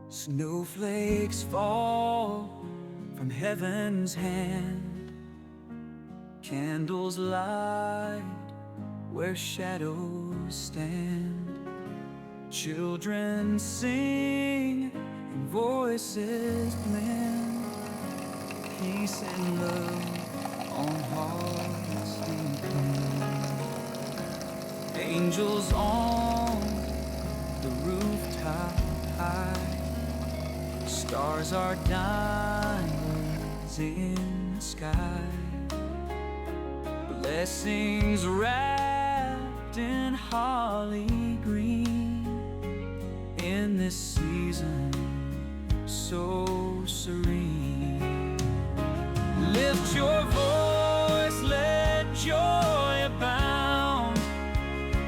Snowflakes fall from heaven's hand. Candles light where shadows stand. Children sing and voices blend. Peace and love on hearts inclined. Angels on the rooftop high. Stars are diamonds in the sky. Blessings wrapped in holly green. In this season so serene. Lift your voice, let joy abound.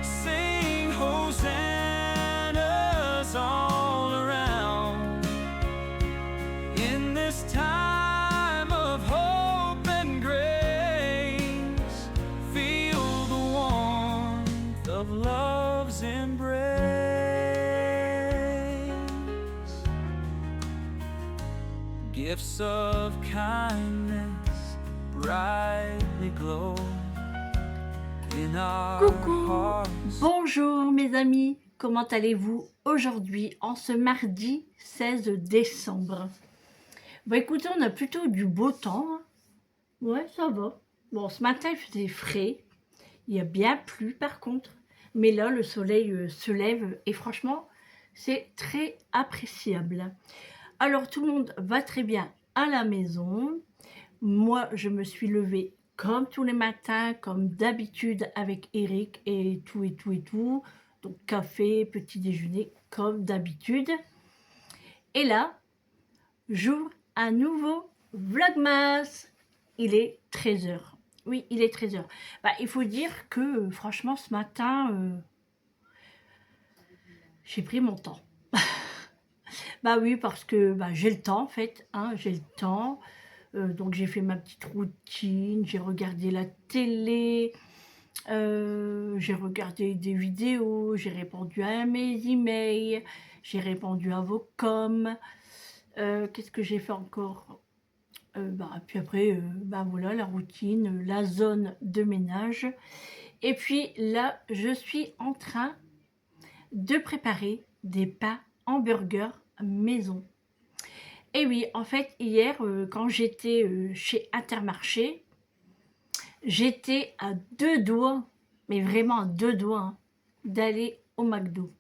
Sing hosannas all around. In this time of hope and grace, feel the warmth of love's embrace. Gifts of kindness brightly glow in our Coucou, hearts. bonjour mes amis, comment allez-vous aujourd'hui en ce mardi 16 décembre? Bon écoutez, on a plutôt du beau temps, hein. Ouais ça va. Bon ce matin il faisait frais, il a bien plu par contre, mais là le soleil se lève et franchement c'est très appréciable. Alors tout le monde va très bien à la maison, moi je me suis levée comme tous les matins, comme d'habitude avec Eric et tout et tout et tout. Donc café, petit déjeuner, comme d'habitude. Et là, j'ouvre un nouveau Vlogmas. Il est 13 h. Oui, il est 13 h. Bah, il faut dire que franchement, ce matin, j'ai pris mon temps. Bah oui, parce que bah, j'ai le temps en fait, hein, j'ai le temps. Donc j'ai fait ma petite routine, j'ai regardé la télé, j'ai regardé des vidéos, j'ai répondu à mes emails, j'ai répondu à vos coms. Qu'est-ce que j'ai fait encore? Puis après, bah voilà, la routine, la zone de ménage. Et puis là, je suis en train de préparer des pains hamburgers maison. Et oui, en fait, hier, quand j'étais chez Intermarché, j'étais à 2 doigts, mais vraiment à 2 doigts, hein, d'aller au McDo.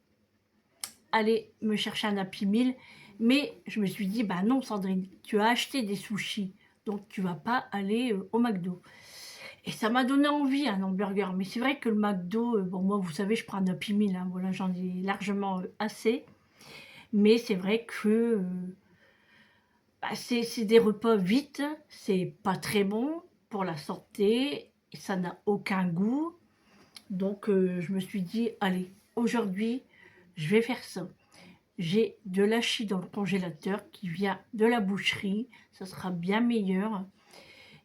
Aller me chercher un Happy Meal. Mais je me suis dit, bah non Sandrine, tu as acheté des sushis, donc tu vas pas aller au McDo. Et ça m'a donné envie un hamburger. Mais c'est vrai que le McDo, bon moi vous savez, je prends un Happy Meal, hein, voilà, j'en ai largement assez. Mais c'est vrai que bah, c'est des repas vite, c'est pas très bon pour la santé, et ça n'a aucun goût. Donc je me suis dit, allez, aujourd'hui, je vais faire ça. J'ai de l'hachis dans le congélateur qui vient de la boucherie, ça sera bien meilleur.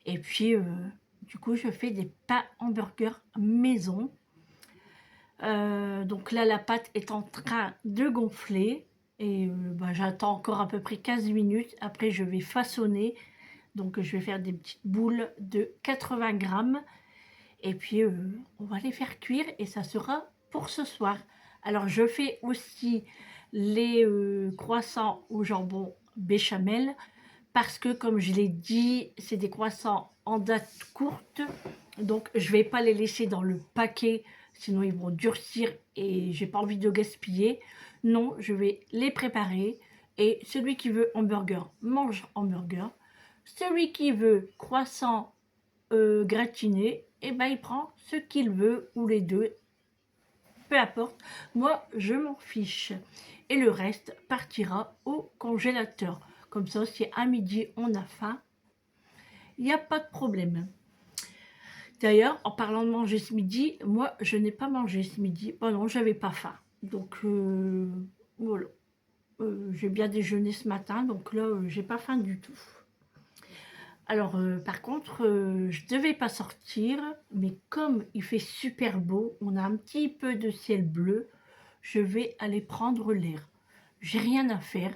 Et puis, du coup, je fais des pains hamburgers maison. Donc là, la pâte est en train de gonfler. Et bah, j'attends encore à peu près 15 minutes. Après, je vais façonner. Donc, je vais faire des petites boules de 80 grammes. Et puis, on va les faire cuire et ça sera pour ce soir. Alors, je fais aussi les croissants au jambon béchamel parce que, comme je l'ai dit, c'est des croissants en date courte. Donc, je ne vais pas les laisser dans le paquet, sinon ils vont durcir et j'ai pas envie de gaspiller. Non, je vais les préparer et celui qui veut hamburger mange hamburger. Celui qui veut croissant gratiné, et ben il prend ce qu'il veut ou les deux, peu importe, moi je m'en fiche. Et le reste partira au congélateur. Comme ça, si à midi on a faim, il n'y a pas de problème. D'ailleurs, en parlant de manger ce midi, moi je n'ai pas mangé ce midi. Bon non, j'avais pas faim. Donc voilà. J'ai bien déjeuné ce matin, donc là j'ai pas faim du tout. Alors, par contre, je devais pas sortir, mais comme il fait super beau, on a un petit peu de ciel bleu, je vais aller prendre l'air. J'ai rien à faire,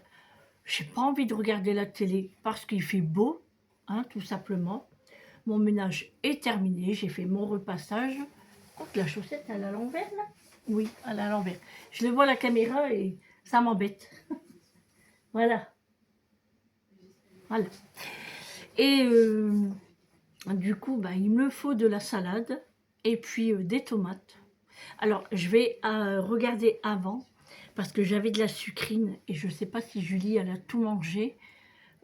j'ai pas envie de regarder la télé parce qu'il fait beau, hein, tout simplement. Mon ménage est terminé, j'ai fait mon repassage. Oh, la chaussette, elle est à l'envers, là? Oui, elle est à l'envers. Je le vois à la caméra et ça m'embête. Voilà, voilà. Et du coup, bah, il me faut de la salade et puis des tomates. Alors, je vais regarder avant, parce que j'avais de la sucrine et je ne sais pas si Julie, elle a tout mangé.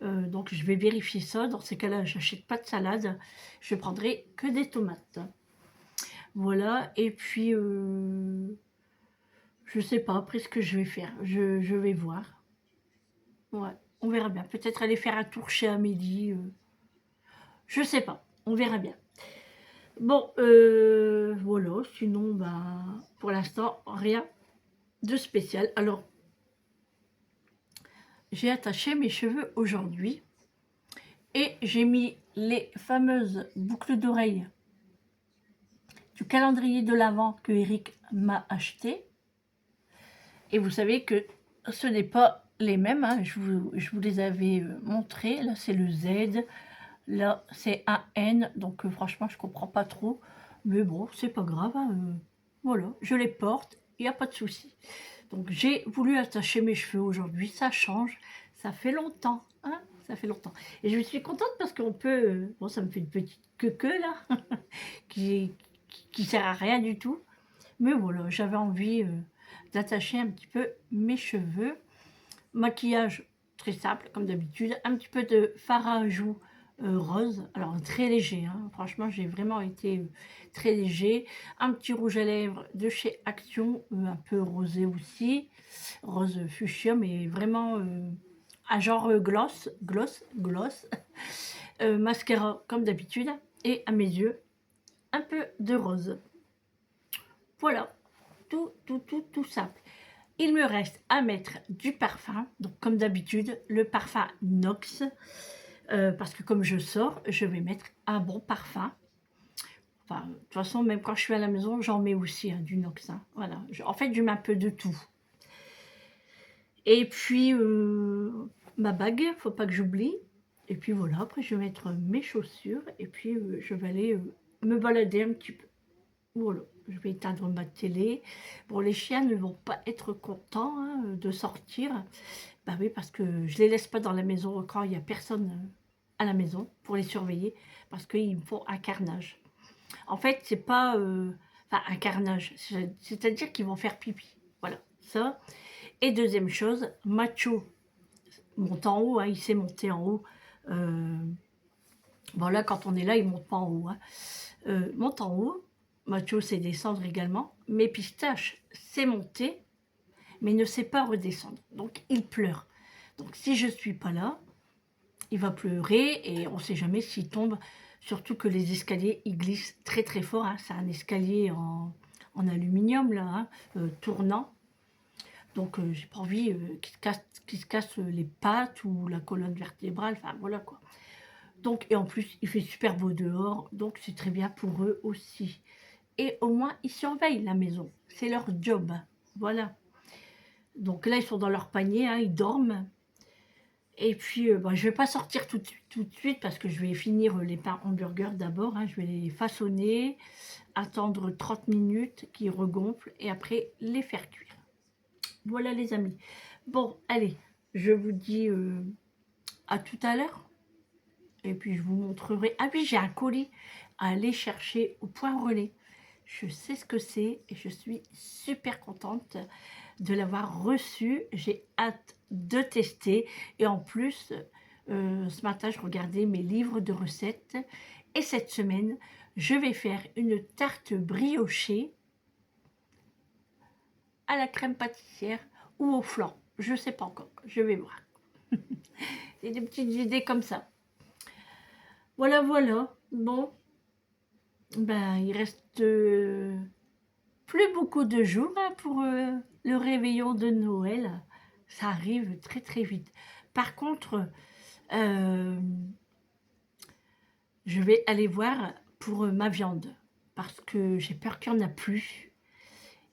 Donc, je vais vérifier ça. Dans ces cas-là, j'achète pas de salade. Je prendrai que des tomates. Voilà, et puis, je sais pas après ce que je vais faire. Je vais voir. Ouais, on verra bien. Peut-être aller faire un tour chez Amélie. Je sais pas, on verra bien. Bon, voilà, sinon, ben, pour l'instant, rien de spécial. Alors, j'ai attaché mes cheveux aujourd'hui et j'ai mis les fameuses boucles d'oreilles du calendrier de l'Avent que Eric m'a acheté. Et vous savez que ce n'est pas les mêmes, hein. Je vous les avais montrés. Là, c'est le Z. Là, c'est un N. Donc, franchement, je ne comprends pas trop. Mais bon, c'est pas grave, hein. Voilà, je les porte. Il n'y a pas de souci. Donc, j'ai voulu attacher mes cheveux aujourd'hui. Ça change. Ça fait longtemps, hein. Ça fait longtemps. Et je suis contente parce qu'on peut... bon, ça me fait une petite queue là, qui sert à rien du tout. Mais voilà, j'avais envie d'attacher un petit peu mes cheveux. Maquillage très simple, comme d'habitude. Un petit peu de fard à joues rose. Alors, très léger, hein. Franchement, j'ai vraiment été très léger. Un petit rouge à lèvres de chez Action, un peu rosé aussi. Rose fuchsia, mais vraiment un genre gloss. Mascara, comme d'habitude. Et à mes yeux, un peu de rose. Voilà, tout simple. Il me reste à mettre du parfum, donc comme d'habitude, le parfum Nox, parce que comme je sors, je vais mettre un bon parfum. Enfin, de toute façon, même quand je suis à la maison, j'en mets aussi hein, du Nox. Hein. Voilà. En fait, je mets un peu de tout. Et puis, ma bague, faut pas que j'oublie. Et puis voilà, après, je vais mettre mes chaussures et puis je vais aller me balader un petit peu. Voilà, je vais éteindre ma télé. Bon, les chiens ne vont pas être contents hein, de sortir. Bah oui, parce que je les laisse pas dans la maison quand il n'y a personne à la maison pour les surveiller, parce qu'ils me font un carnage. En fait, c'est pas enfin, un carnage, c'est-à-dire qu'ils vont faire pipi. Voilà, ça. Et deuxième chose, Macho monte en haut, hein, il sait monter en haut. Bon là, quand on est là, il monte pas en haut. Hein. Monte en haut. Macho sait descendre également, mais Pistache sait monter, mais ne sait pas redescendre. Donc, il pleure. Donc, si je ne suis pas là, il va pleurer et on ne sait jamais s'il tombe. Surtout que les escaliers, ils glissent très très fort. Hein. C'est un escalier en aluminium, là, hein, tournant. Donc, j'ai pas envie qu'il se casse les pattes ou la colonne vertébrale. Enfin, voilà quoi. Donc, et en plus, il fait super beau dehors. Donc, c'est très bien pour eux aussi. Et au moins, ils surveillent la maison. C'est leur job. Voilà. Donc là, ils sont dans leur panier, hein, ils dorment. Et puis, je ne vais pas sortir tout de suite parce que je vais finir les pains hamburgers d'abord. Hein, je vais les façonner, attendre 30 minutes qu'ils regonflent et après les faire cuire. Voilà les amis. Bon, allez, je vous dis à tout à l'heure. Et puis, je vous montrerai... Ah oui, j'ai un colis à aller chercher au point relais. Je sais ce que c'est et je suis super contente de l'avoir reçu. J'ai hâte de tester. Et en plus, ce matin, je regardais mes livres de recettes. Et cette semaine, je vais faire une tarte briochée à la crème pâtissière ou au flan. Je ne sais pas encore. Je vais voir. C'est des petites idées comme ça. Voilà, voilà. Bon. Ben, il reste plus beaucoup de jours hein, pour le réveillon de Noël. Ça arrive très très vite. Par contre, je vais aller voir pour ma viande parce que j'ai peur qu'il n'y en a plus.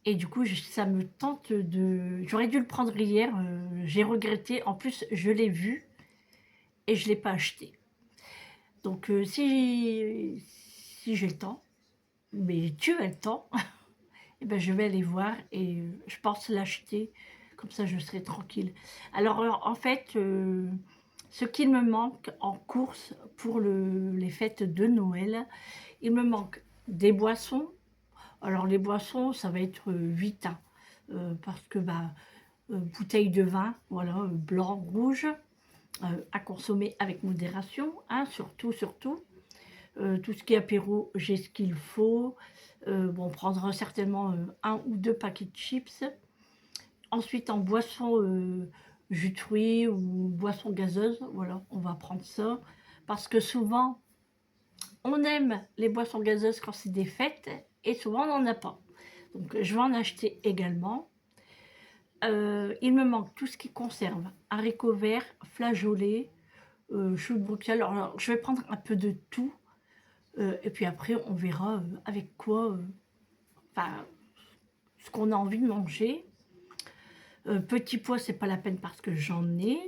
Et du coup, ça me tente de... J'aurais dû le prendre hier, j'ai regretté. En plus, je l'ai vu et je ne l'ai pas acheté. Donc, si j'ai le temps, mais tu as le temps, eh ben, je vais aller voir et je pense l'acheter. Comme ça, je serai tranquille. Alors, en fait, ce qu'il me manque en course pour les fêtes de Noël, il me manque des boissons. Alors, les boissons, ça va être vite, hein, parce que bouteille de vin, voilà, blanc, rouge, à consommer avec modération, hein, surtout. Tout ce qui est apéro, j'ai ce qu'il faut. Bon, on prendra certainement un ou deux paquets de chips. Ensuite, en boisson, jus de fruits ou boisson gazeuse, voilà, on va prendre ça. Parce que souvent, on aime les boissons gazeuses quand c'est des fêtes et souvent, on n'en a pas. Donc, je vais en acheter également. Il me manque tout ce qui conserve haricots verts, flageolets, choux de Bruxelles. Alors, je vais prendre un peu de tout. Et puis après, on verra avec quoi, enfin, ce qu'on a envie de manger. Petits pois, c'est pas la peine parce que j'en ai.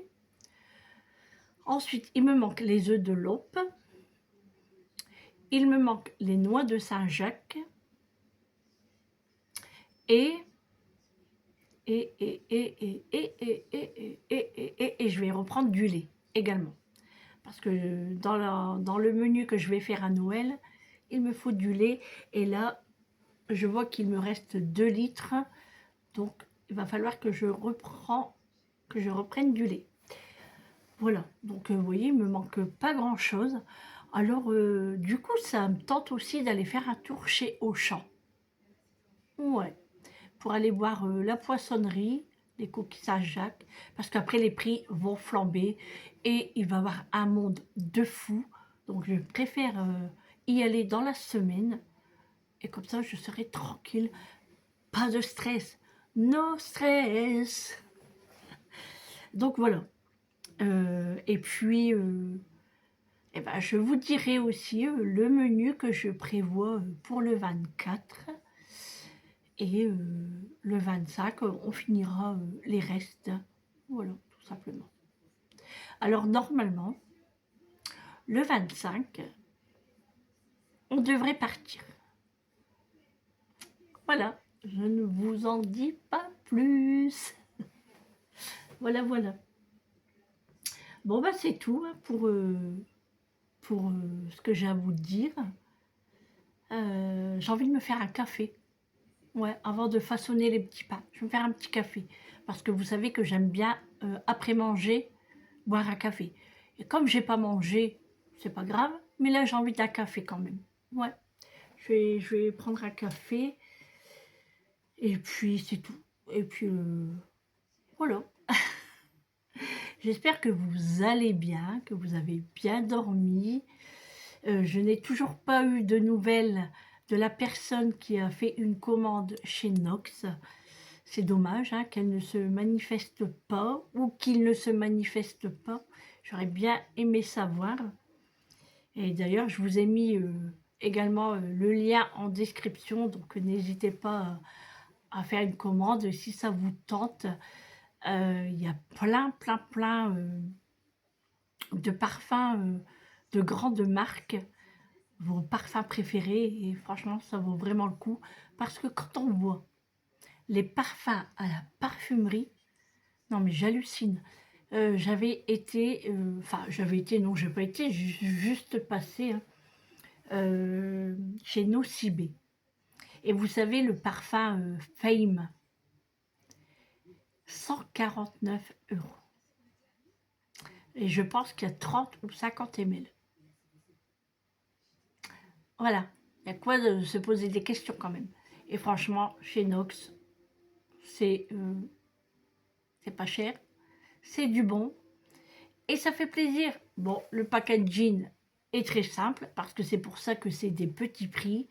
Ensuite, il me manque les œufs de Lope. Il me manque les noix de Saint-Jacques. Et je vais reprendre du lait également. Parce que dans le menu que je vais faire à Noël, il me faut du lait. Et là, je vois qu'il me reste 2 litres. Donc, il va falloir que je reprenne du lait. Voilà. Donc, vous voyez, il me manque pas grand-chose. Alors, du coup, ça me tente aussi d'aller faire un tour chez Auchan. Ouais. Pour aller voir la poissonnerie, les coquilles Saint-Jacques. Parce qu'après, les prix vont flamber. Et il va y avoir un monde de fou. Donc, je préfère y aller dans la semaine. Et comme ça, je serai tranquille. Pas de stress. No stress. Donc voilà. Et puis, eh ben, je vous dirai aussi le menu que je prévois pour le 24. Et le 25, on finira les restes. Voilà, tout simplement. Alors normalement, le 25, on devrait partir. Voilà, je ne vous en dis pas plus. Voilà, voilà. Bon, bah c'est tout hein, pour ce que j'ai à vous dire. J'ai envie de me faire un café. Ouais, avant de façonner les petits pains. Je vais me faire un petit café. Parce que vous savez que j'aime bien, après manger, boire un café. Et comme j'ai pas mangé, c'est pas grave. Mais là, j'ai envie d'un café quand même. Ouais, je vais prendre un café. Et puis, c'est tout. Et puis, voilà. J'espère que vous allez bien, que vous avez bien dormi. Je n'ai toujours pas eu de nouvelles de la personne qui a fait une commande chez Nox. C'est dommage hein, qu'elle ne se manifeste pas ou qu'il ne se manifeste pas. J'aurais bien aimé savoir. Et d'ailleurs, je vous ai mis également le lien en description. Donc, n'hésitez pas à faire une commande si ça vous tente. Il y a plein de parfums de grandes marques, vos parfums préférés, et franchement, ça vaut vraiment le coup, parce que quand on voit les parfums à la parfumerie, non mais j'hallucine. J'avais été, non, j'ai pas été, juste passé hein, chez Nocibé. Et vous savez, le parfum Fame, 149 €. Et je pense qu'il y a 30 ou 50 ml. Voilà, il y a quoi de se poser des questions quand même. Et franchement, chez Nox, c'est pas cher, c'est du bon, et ça fait plaisir. Bon, le packaging est très simple, parce que c'est pour ça que c'est des petits prix.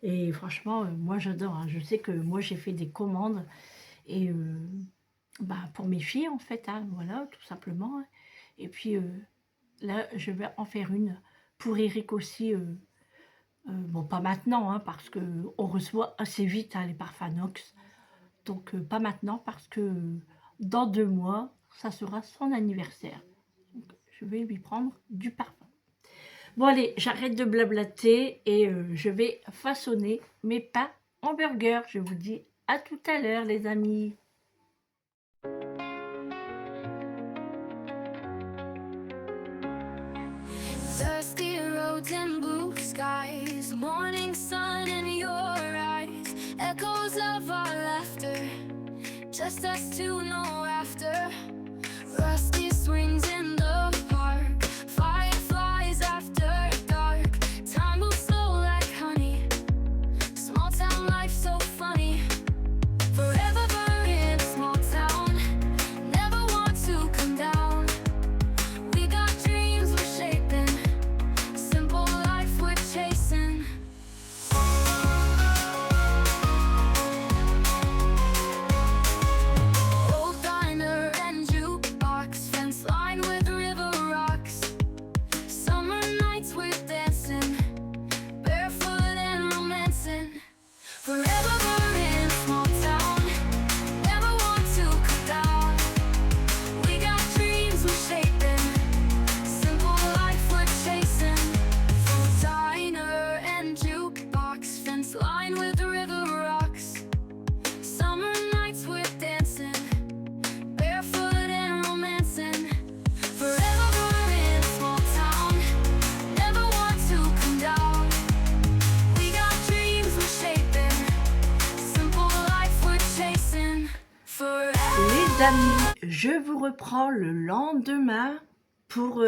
Et franchement, moi j'adore. Hein. Je sais que moi j'ai fait des commandes, et pour mes filles en fait, hein, voilà, tout simplement. Et puis là, je vais en faire une pour Eric aussi. Bon, pas maintenant, hein, parce qu'on reçoit assez vite hein, les parfums Nox. Donc, pas maintenant, parce que dans 2 mois, ça sera son anniversaire. Donc, je vais lui prendre du parfum. Bon allez, j'arrête de blablater et je vais façonner mes pains hamburgers. Je vous dis à tout à l'heure les amis. Thirsty roads and blue skies, morning sun in your eyes, echoes of our laughter, just us two, no after. Rusty swings in the park, fireflies after dark. Time moves slow like honey, small town life so funny. Forever we're in a small town, never want to come down. We got dreams we're shaping, simple life we're chasing. Old diner and jukebox, fence line with river rocks. Summer nights we're dancing, barefoot and romancing. Forever we're in a small town, never want to come down. We got dreams we're shaping, simple life we're chasing. Diner and jukebox, fence line with river rocks. Summer nights we're dancing, barefoot and romancing. Forever we're in a small town, never want to come down. We got dreams we're shaping, simple life we're chasing. Forever. Les amis, je vous reprends le lendemain pour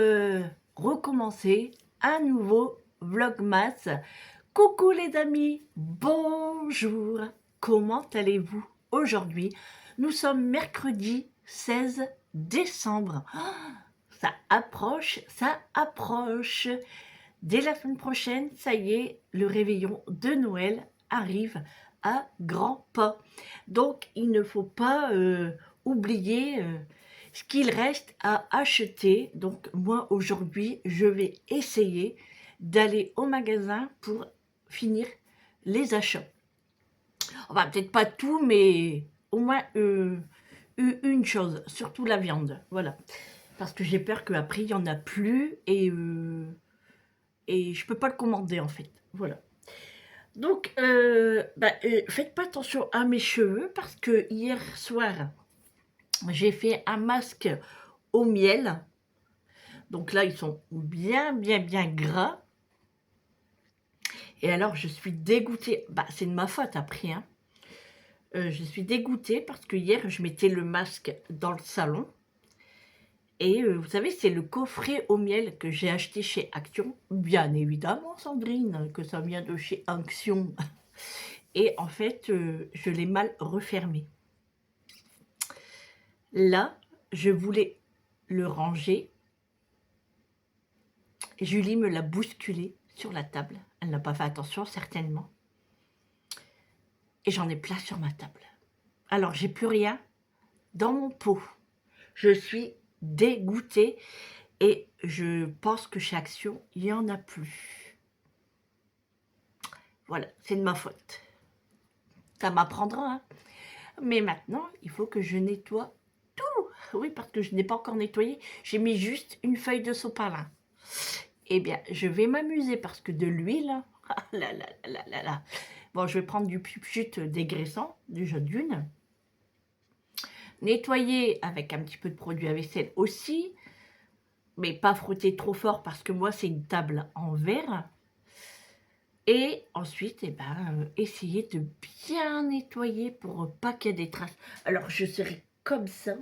recommencer un nouveau vlogmas. Coucou les amis, bonjour, comment allez-vous aujourd'hui? Nous sommes mercredi 16 décembre. Ça approche, ça approche. Dès la semaine prochaine, ça y est, le réveillon de Noël arrive à grands pas. Donc, il ne faut pas oublier ce qu'il reste à acheter. Donc, moi, aujourd'hui, je vais essayer d'aller au magasin pour finir les achats. Enfin, peut-être pas tout, mais au moins une chose, surtout la viande. Voilà. Parce que j'ai peur qu'après, il n'y en a plus et je peux pas le commander, en fait. Voilà. Donc, faites pas attention à mes cheveux parce que hier soir, j'ai fait un masque au miel. Donc là, ils sont bien gras. Et alors, je suis dégoûtée. C'est de ma faute après. Hein. Je suis dégoûtée parce que hier, je mettais le masque dans le salon. Et vous savez, c'est le coffret au miel que j'ai acheté chez Action. Bien évidemment, Sandrine, que ça vient de chez Action. Et en fait, je l'ai mal refermé. Là, je voulais le ranger. Julie me l'a bousculé sur la table. Elle n'a pas fait attention, certainement. Et j'en ai plein sur ma table. Alors, j'ai plus rien dans mon pot. Je suis dégoûtée et je pense que chez Action, il n'y en a plus. Voilà, c'est de ma faute. Ça m'apprendra, hein. Mais maintenant, il faut que je nettoie tout. Oui, parce que je n'ai pas encore nettoyé. J'ai mis juste une feuille de sopalin. Eh bien, je vais m'amuser parce que de l'huile, ah là là là là là. Bon, je vais prendre du pupchute dégraissant, déjà d'une. Nettoyer avec un petit peu de produit à vaisselle aussi, mais pas frotter trop fort parce que moi, c'est une table en verre. Et ensuite, essayer de bien nettoyer pour pas qu'il y ait des traces. Alors, je serai comme ça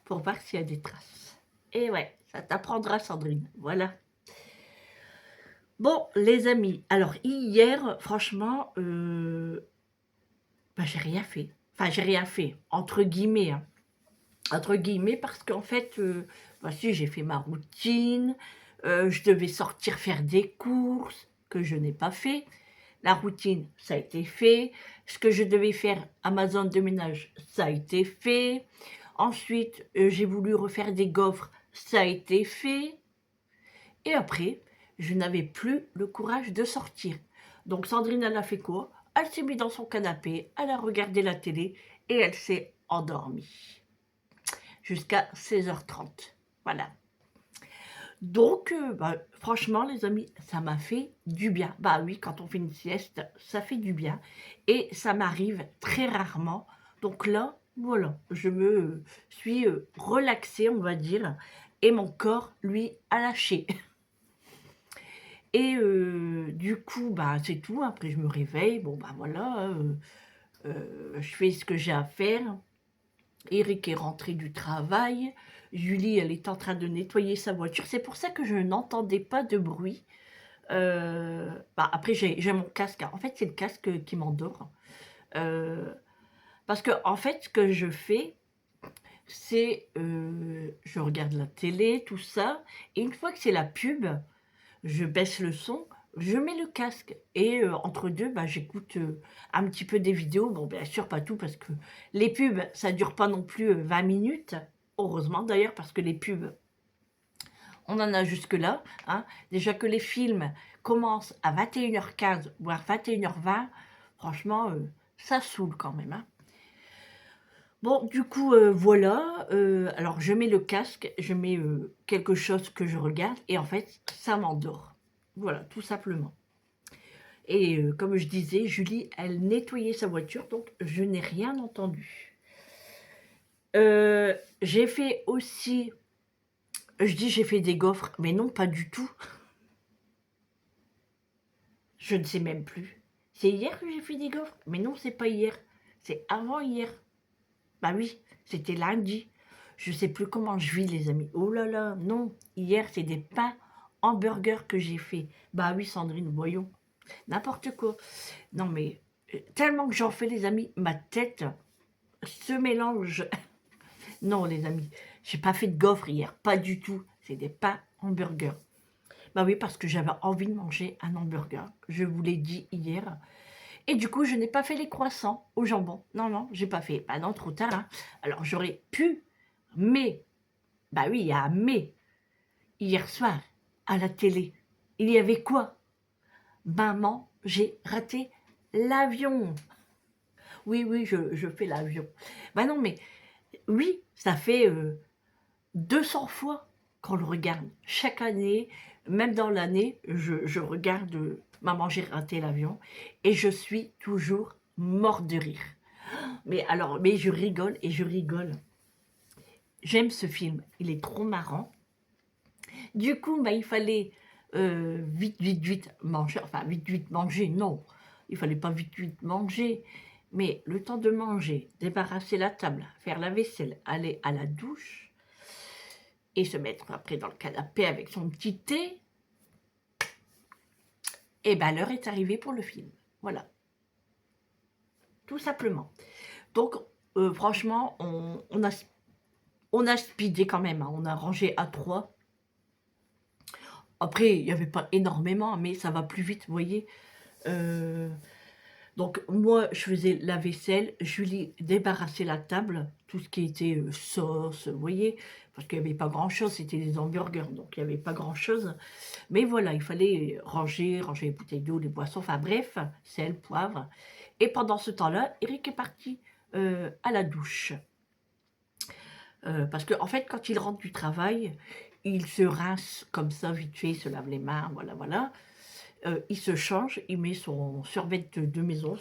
pour voir s'il y a des traces. Et ouais, ça t'apprendra, Sandrine. Voilà. Bon, les amis, alors hier, franchement, j'ai rien fait. Enfin, j'ai rien fait, entre guillemets. Hein. Entre guillemets, parce qu'en fait, voici, j'ai fait ma routine. Je devais sortir faire des courses que je n'ai pas fait. La routine, ça a été fait. Ce que je devais faire, Amazon de ménage, ça a été fait. Ensuite, j'ai voulu refaire des gaufres, ça a été fait. Et après, je n'avais plus le courage de sortir. Donc Sandrine, elle a fait quoi? Elle s'est mise dans son canapé, elle a regardé la télé et elle s'est endormie. jusqu'à 16h30. Voilà. Donc, franchement, les amis, ça m'a fait du bien. Bah oui, quand on fait une sieste, ça fait du bien. Et ça m'arrive très rarement. Donc là, voilà, je me suis relaxée, on va dire. Et mon corps, lui, a lâché. Et du coup, bah, c'est tout. Après, je me réveille. Bon, bah voilà, je fais ce que j'ai à faire. Eric est rentré du travail. Julie, elle est en train de nettoyer sa voiture. C'est pour ça que je n'entendais pas de bruit. Après, j'ai mon casque. En fait, c'est le casque qui m'endort. Parce que, en fait, ce que je fais, c'est... je regarde la télé, tout ça. Et une fois que c'est la pub, je baisse le son, je mets le casque. Et entre deux, j'écoute un petit peu des vidéos. Bon, bien sûr, pas tout, parce que les pubs, ça dure pas non plus 20 minutes. Heureusement, d'ailleurs, parce que les pubs, on en a jusque-là. Hein. Déjà que les films commencent à 21h15, voire 21h20, franchement, ça saoule quand même. Hein. Bon, du coup, voilà. Alors, je mets le casque, je mets quelque chose que je regarde, et en fait, ça m'endort. Voilà, tout simplement. Et comme je disais, Julie, elle nettoyait sa voiture, donc je n'ai rien entendu. J'ai fait aussi... Je dis j'ai fait des gaufres, mais non, pas du tout. Je ne sais même plus. C'est hier que j'ai fait des gaufres? Mais non, c'est pas hier. C'est avant hier. Bah oui, c'était lundi. Je sais plus comment je vis, les amis. Oh là là, non. Hier, c'est des pains hamburgers que j'ai fait. Bah oui, Sandrine, voyons. N'importe quoi. Non, mais tellement que j'en fais, les amis, ma tête se mélange. Non, les amis, j'ai pas fait de gaufres hier. Pas du tout. C'est des pains hamburgers. Bah oui, parce que j'avais envie de manger un hamburger. Je vous l'ai dit hier. Et du coup, je n'ai pas fait les croissants au jambon. Non, non, j'ai pas fait. Bah non, trop tard. Hein. Alors, j'aurais pu, mais, bah oui, il y a un mais. Hier soir, à la télé, il y avait quoi? Maman, j'ai raté l'avion. Oui, oui, je fais l'avion. Bah non, mais oui, ça fait 200 fois qu'on le regarde. Chaque année, même dans l'année, je regarde Maman, j'ai raté l'avion et je suis toujours morte de rire. Mais alors, mais je rigole et je rigole. J'aime ce film, il est trop marrant. Du coup, il fallait vite, vite, vite manger. Enfin, vite, vite manger, non. Il fallait pas vite, vite manger. Mais le temps de manger, débarrasser la table, faire la vaisselle, aller à la douche et se mettre après dans le canapé avec son petit thé, et ben l'heure est arrivée pour le film. Voilà. Tout simplement. Donc, franchement, on a speedé quand même. Hein. On a rangé à 3. Après, il n'y avait pas énormément, mais ça va plus vite, vous voyez. Donc, moi, je faisais la vaisselle. Julie débarrassait la table. Tout ce qui était sauce, vous voyez. Parce qu'il n'y avait pas grand-chose. C'était des hamburgers, donc il n'y avait pas grand-chose. Mais voilà, il fallait ranger les bouteilles d'eau, les boissons. Enfin bref, sel, poivre. Et pendant ce temps-là, Eric est parti à la douche. Parce qu'en fait, quand il rentre du travail, il se rince comme ça, vite fait, il se lave les mains, voilà, voilà. Il se change, il met son survêt de maison,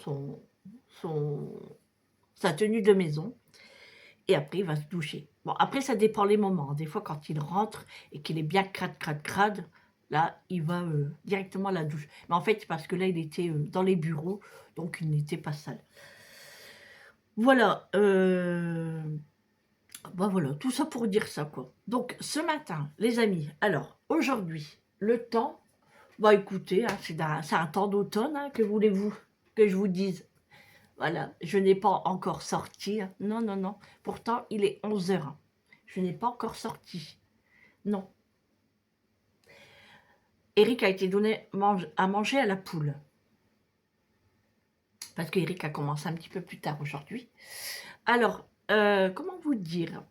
sa tenue de maison, et après, il va se doucher. Bon, après, ça dépend les moments. Des fois, quand il rentre et qu'il est bien crade, crade, crade, là, il va directement à la douche. Mais en fait, parce que là, il était dans les bureaux, donc il n'était pas sale. Voilà. Voilà, tout ça pour dire ça, quoi. Donc, ce matin, les amis, alors, aujourd'hui, le temps, écoutez, hein, c'est un temps d'automne, hein, que voulez-vous que je vous dise? Voilà, je n'ai pas encore sorti. Hein. Non, non, non. Pourtant, il est 11h. Hein. Je n'ai pas encore sorti. Non. Eric a été donné à manger à la poule. Parce qu'Eric a commencé un petit peu plus tard aujourd'hui. Alors, comment vous dire?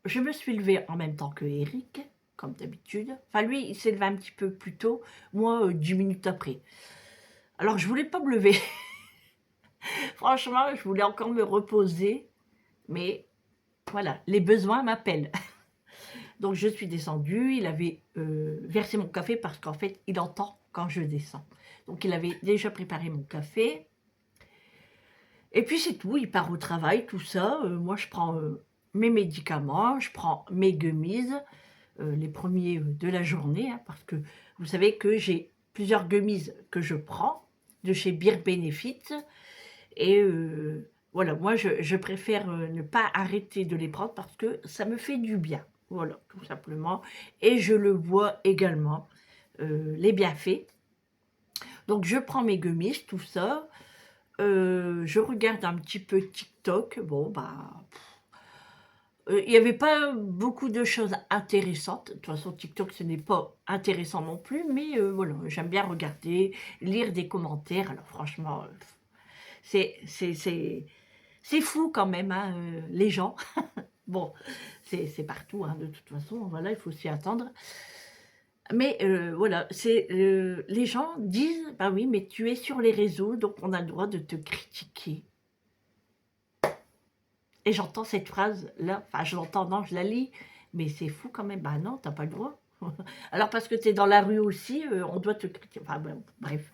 Je me suis levée en même temps que Eric, comme d'habitude. Enfin, lui, il s'est levé un petit peu plus tôt, moi, 10 minutes après. Alors, je voulais pas me lever. Franchement, je voulais encore me reposer, mais Voilà, les besoins m'appellent. Donc je suis descendue, il avait versé mon café parce qu'en fait, il entend quand je descends. Donc il avait déjà préparé mon café. Et puis c'est tout, il part au travail, tout ça. Moi, je prends mes médicaments, je prends mes gummies, les premiers de la journée, hein, parce que vous savez que j'ai plusieurs gummies que je prends de chez Beer Benefit. Et voilà, moi, je préfère ne pas arrêter de les prendre parce que ça me fait du bien. Voilà, tout simplement. Et je le vois également, les bienfaits. Donc, je prends mes gummies, tout ça. Je regarde un petit peu TikTok. Bon, bah, il n'y avait pas beaucoup de choses intéressantes. De toute façon, TikTok, ce n'est pas intéressant non plus. Mais voilà, j'aime bien regarder, lire des commentaires. Alors, franchement, c'est fou quand même, hein, les gens. Bon, c'est partout, hein, de toute façon. Voilà, il faut s'y attendre. Mais voilà, les gens disent, bah oui, mais tu es sur les réseaux, donc on a le droit de te critiquer. Et j'entends cette phrase-là, enfin je l'entends, non, je la lis, mais c'est fou quand même. Bah non, t'as pas le droit. Alors parce que tu es dans la rue aussi, on doit te critiquer. Enfin bon, bref,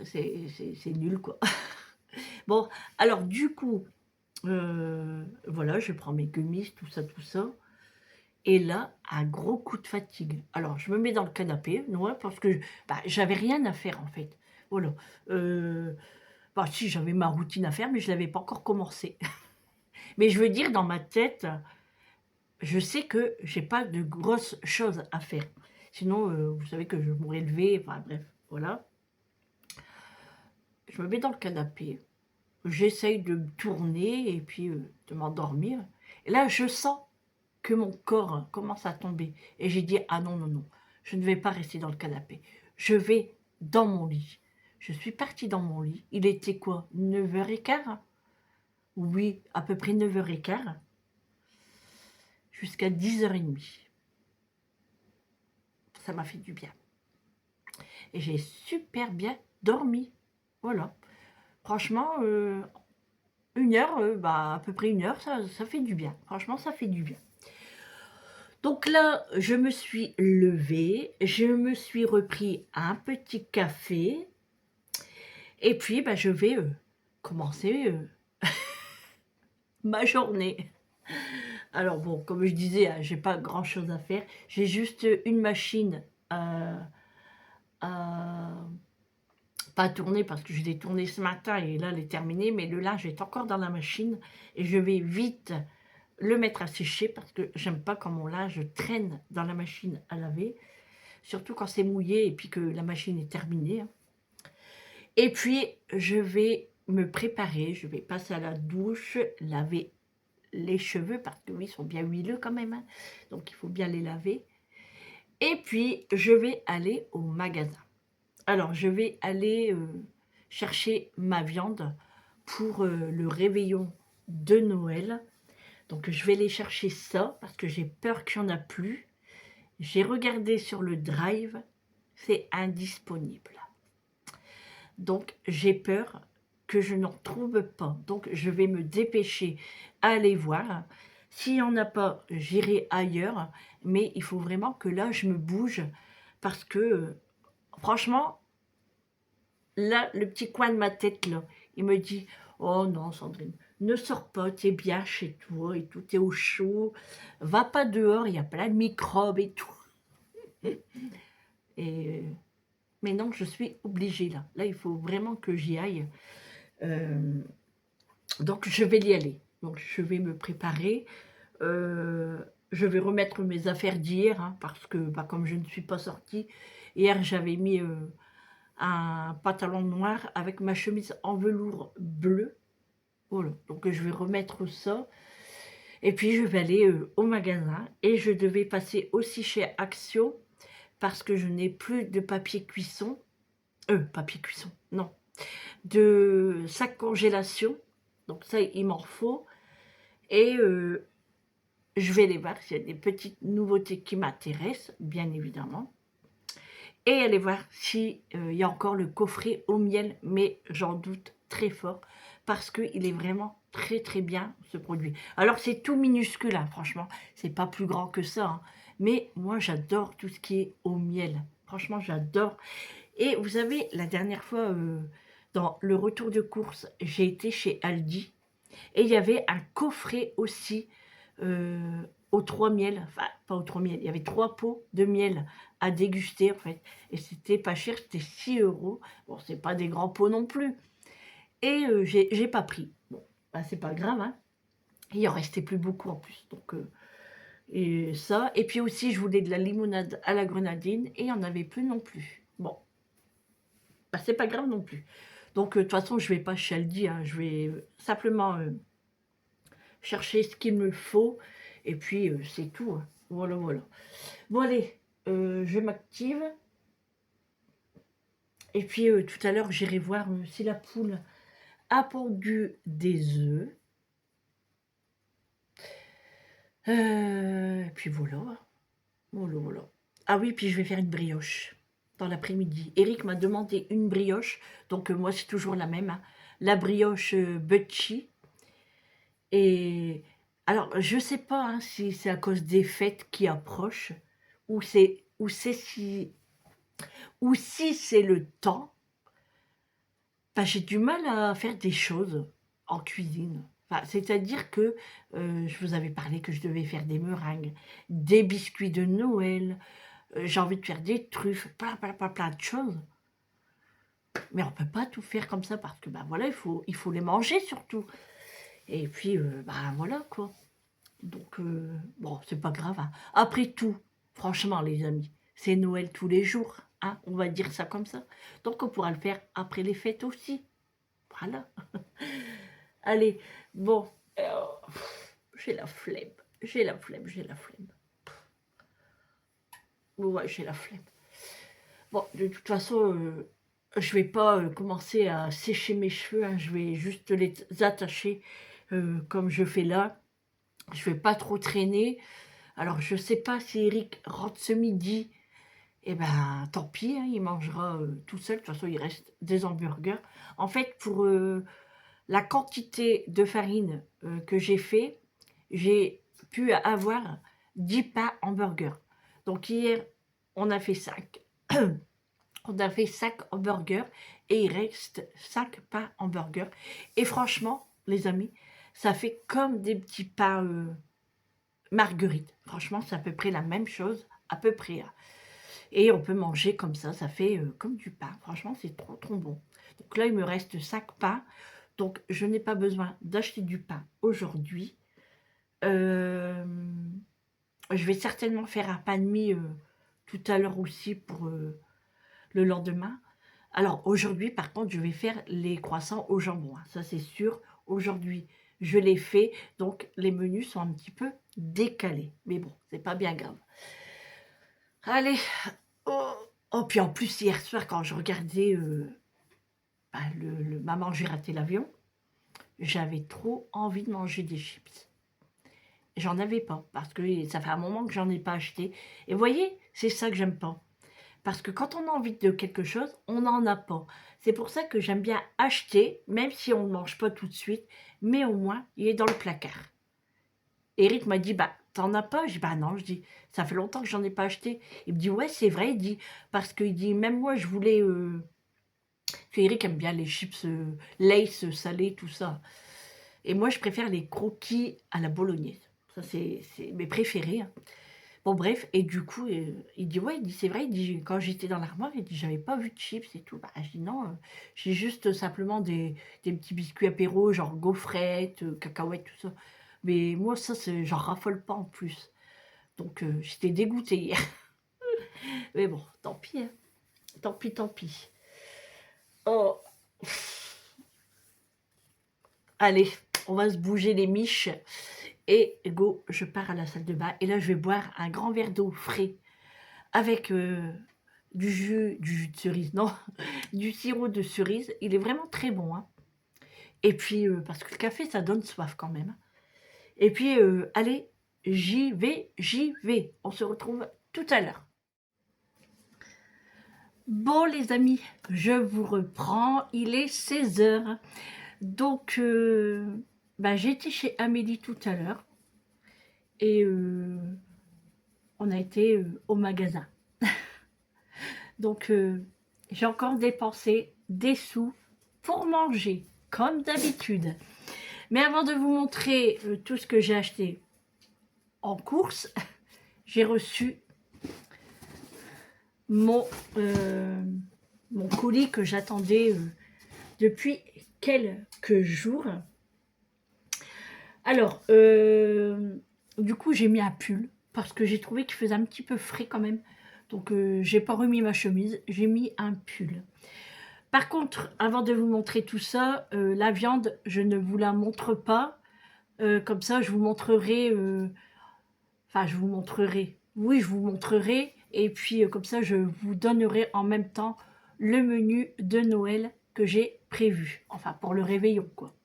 c'est nul quoi. Bon, alors du coup, voilà, je prends mes gummies, tout ça, tout ça. Et là, un gros coup de fatigue. Alors, je me mets dans le canapé, ouais, parce que bah, j'avais rien à faire en fait. Voilà. Bah, si, j'avais ma routine à faire, mais je ne l'avais pas encore commencé. Mais je veux dire, dans ma tête, je sais que j'ai pas de grosses choses à faire. Sinon, vous savez que je m'aurais levé, enfin bref, voilà. Je me mets dans le canapé, j'essaye de me tourner et puis de m'endormir. Et là, je sens que mon corps commence à tomber. Et j'ai dit, ah non, non, non, je ne vais pas rester dans le canapé. Je vais dans mon lit. Je suis partie dans mon lit. Il était quoi, 9h15? Oui, à peu près 9h15. Jusqu'à 10h30. Ça m'a fait du bien. Et j'ai super bien dormi. Voilà. Franchement, 1 heure, bah, à peu près 1 heure, ça fait du bien. Franchement, ça fait du bien. Donc là, je me suis levée, je me suis repris un petit café, et puis bah, je vais commencer ma journée. Alors bon, comme je disais, hein, j'ai pas grand chose à faire, j'ai juste une machine à pas tourner parce que je l'ai tournée ce matin et là elle est terminée, mais le linge est encore dans la machine et je vais vite le mettre à sécher parce que j'aime pas quand mon linge traîne dans la machine à laver, surtout quand c'est mouillé et puis que la machine est terminée. Hein. Et puis je vais me préparer, je vais passer à la douche, laver les cheveux parce que oui, ils sont bien huileux quand même, hein, donc il faut bien les laver. Et puis je vais aller au magasin. Alors je vais aller chercher ma viande pour le réveillon de Noël. Donc je vais aller chercher ça parce que j'ai peur qu'il n'y en a plus. J'ai regardé sur le drive, c'est indisponible. Donc j'ai peur que je n'en trouve pas. Donc je vais me dépêcher à aller voir. S'il n'y en a pas, j'irai ailleurs. Mais il faut vraiment que là, je me bouge parce que franchement, là, le petit coin de ma tête, là, il me dit « Oh non, Sandrine, ne sors pas, tu es bien chez toi et tout, tu es au chaud. Va pas dehors, il y a plein de microbes et tout. » Et mais non, je suis obligée là. Là, il faut vraiment que j'y aille. Donc, je vais y aller. Donc, je vais me préparer. Je vais remettre mes affaires d'hier, hein, parce que, bah, comme je ne suis pas sortie, hier, j'avais mis un pantalon noir avec ma chemise en velours bleu. Voilà, donc je vais remettre ça. Et puis, je vais aller au magasin. Et je devais passer aussi chez Action, parce que je n'ai plus de papier cuisson. Papier cuisson, non. De sac congélation. Donc ça, il m'en faut. Et je vais aller voir s'il y a des petites nouveautés qui m'intéressent, bien évidemment. Et aller voir s'il y a encore le coffret au miel, mais j'en doute très fort, parce qu'il est vraiment très très bien ce produit. Alors c'est tout minuscule, hein, franchement, c'est pas plus grand que ça, hein. Mais moi j'adore tout ce qui est au miel. Franchement, j'adore. Et vous savez, la dernière fois, dans le retour de course, j'ai été chez Aldi et il y avait un coffret aussi aux 3 miels, enfin pas aux 3 miels, il y avait 3 pots de miel à déguster en fait. Et c'était pas cher, c'était 6 €. Bon, c'est pas des grands pots non plus. Et j'ai pas pris. Bon, bah, c'est pas grave, hein. Il en restait plus beaucoup en plus. Donc, et ça. Et puis aussi, je voulais de la limonade à la grenadine et il n'y en avait plus non plus. Bon, bah, c'est pas grave non plus. Donc, de toute façon, je vais pas chez Aldi, hein. Je vais simplement chercher ce qu'il me faut. Et puis, c'est tout, hein. Voilà, voilà. Bon, allez, je m'active. Et puis, tout à l'heure, j'irai voir si la poule a pondu des œufs. Et puis voilà. Voilà, voilà. Ah oui, puis je vais faire une brioche dans l'après-midi. Eric m'a demandé une brioche, donc moi c'est toujours la même, hein. La brioche Butchie. Et alors, je sais pas hein, si c'est à cause des fêtes qui approchent, ou si c'est le temps. Enfin, j'ai du mal à faire des choses en cuisine. Enfin, c'est-à-dire que je vous avais parlé que je devais faire des meringues, des biscuits de Noël, j'ai envie de faire des truffes, plein de choses. Mais on peut pas tout faire comme ça parce que ben voilà, il faut les manger surtout. Et puis ben voilà quoi. Donc bon, c'est pas grave, hein. Après tout, franchement les amis, c'est Noël tous les jours, hein, on va dire ça comme ça. Donc on pourra le faire après les fêtes aussi. Voilà. Allez, bon, j'ai la flemme, j'ai la flemme, j'ai la flemme. Ouais, j'ai la flemme. Bon, de toute façon, je vais pas commencer à sécher mes cheveux, hein, je vais juste les attacher comme je fais là. Je vais pas trop traîner. Alors, je sais pas si Eric rentre ce midi. Eh ben, tant pis, hein, il mangera tout seul. De toute façon, il reste des hamburgers. En fait, pour la quantité de farine que j'ai fait, j'ai pu avoir 10 pains hamburgers. Donc, hier, on a fait 5. On a fait 5 hamburgers et il reste 5 pains hamburgers. Et franchement, les amis, ça fait comme des petits pains marguerite. Franchement, c'est à peu près la même chose, à peu près, hein. Et on peut manger comme ça fait comme du pain. Franchement, c'est trop, trop bon. Donc là, il me reste 5 pains. Donc, je n'ai pas besoin d'acheter du pain aujourd'hui. Je vais certainement faire un pain de mie tout à l'heure aussi pour le lendemain. Alors aujourd'hui, par contre, je vais faire les croissants au jambon, hein. Ça, c'est sûr. Aujourd'hui, je les fais. Donc, les menus sont un petit peu décalés. Mais bon, c'est pas bien grave. Allez. Oh, oh, puis en plus, hier soir, quand je regardais Maman, j'ai raté l'avion, j'avais trop envie de manger des chips. J'en avais pas, parce que ça fait un moment que j'en ai pas acheté. Et vous voyez, c'est ça que j'aime pas. Parce que quand on a envie de quelque chose, on n'en a pas. C'est pour ça que j'aime bien acheter, même si on ne mange pas tout de suite, mais au moins, il est dans le placard. Eric m'a dit, bah, t'en as pas? Je dis, bah non, je dis, ça fait longtemps que j'en ai pas acheté. Il me dit, ouais, c'est vrai, il dit, parce qu'il dit, même moi, je voulais... Parce qu'Eric aime bien les chips Lay's salés, tout ça. Et moi, je préfère les croquis à la bolognaise. Ça, c'est mes préférés, hein. Bon, bref, et du coup, il dit, ouais, il dit, c'est vrai, il dit, quand j'étais dans l'armoire, il dit, j'avais pas vu de chips et tout. Bah, je dis, non, j'ai juste simplement des petits biscuits apéro, genre gaufrettes, cacahuètes, tout ça. Mais moi, ça, j'en raffole pas en plus. Donc, j'étais dégoûtée hier. Mais bon, tant pis, hein. Tant pis, tant pis. Oh, allez, on va se bouger les miches. Et go, je pars à la salle de bain. Et là, je vais boire un grand verre d'eau frais avec du jus de cerise. Non, du sirop de cerise. Il est vraiment très bon, hein. Et puis, parce que le café, ça donne soif quand même. Et puis, allez, j'y vais. On se retrouve tout à l'heure. Bon, les amis, je vous reprends. Il est 16 h. Donc, bah, j'ai été chez Amélie tout à l'heure et on a été au magasin. Donc, j'ai encore dépensé des sous pour manger, comme d'habitude. Mais avant de vous montrer tout ce que j'ai acheté en course, j'ai reçu mon, mon colis que j'attendais depuis quelques jours. Alors, du coup, j'ai mis un pull parce que j'ai trouvé qu'il faisait un petit peu frais quand même. Donc, j'ai pas remis ma chemise, j'ai mis un pull. Par contre, avant de vous montrer tout ça, la viande, je ne vous la montre pas. Comme ça, je vous montrerai... Enfin, je vous montrerai. Oui, je vous montrerai. Et puis, comme ça, je vous donnerai en même temps le menu de Noël que j'ai prévu. Enfin, pour le réveillon, quoi.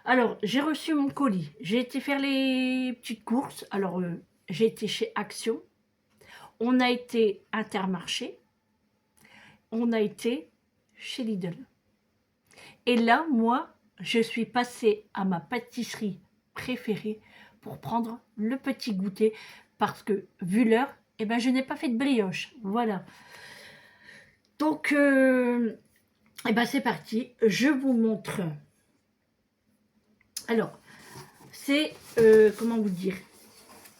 Alors, j'ai reçu mon colis. J'ai été faire les petites courses. Alors, j'ai été chez Action. On a été Intermarché. On a été chez Lidl. Et là, moi, je suis passée à ma pâtisserie préférée pour prendre le petit goûter parce que, vu l'heure, eh ben, je n'ai pas fait de brioche. Voilà. Donc, eh ben, c'est parti. Je vous montre. Alors, c'est, comment vous dire,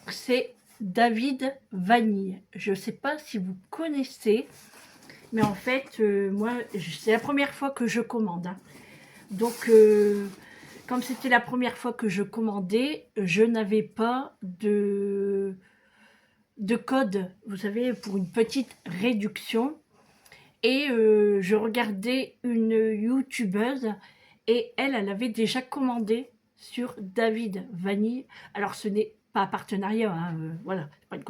c'est David Vanille. Je ne sais pas si vous connaissez, mais en fait, moi, c'est la première fois que je commande. Hein. Donc, comme c'était la première fois que je commandais, je n'avais pas de code, vous savez, pour une petite réduction. Et je regardais une youtubeuse et elle avait déjà commandé sur David Vanille. Alors, ce n'est pas un partenariat, hein, voilà, pas une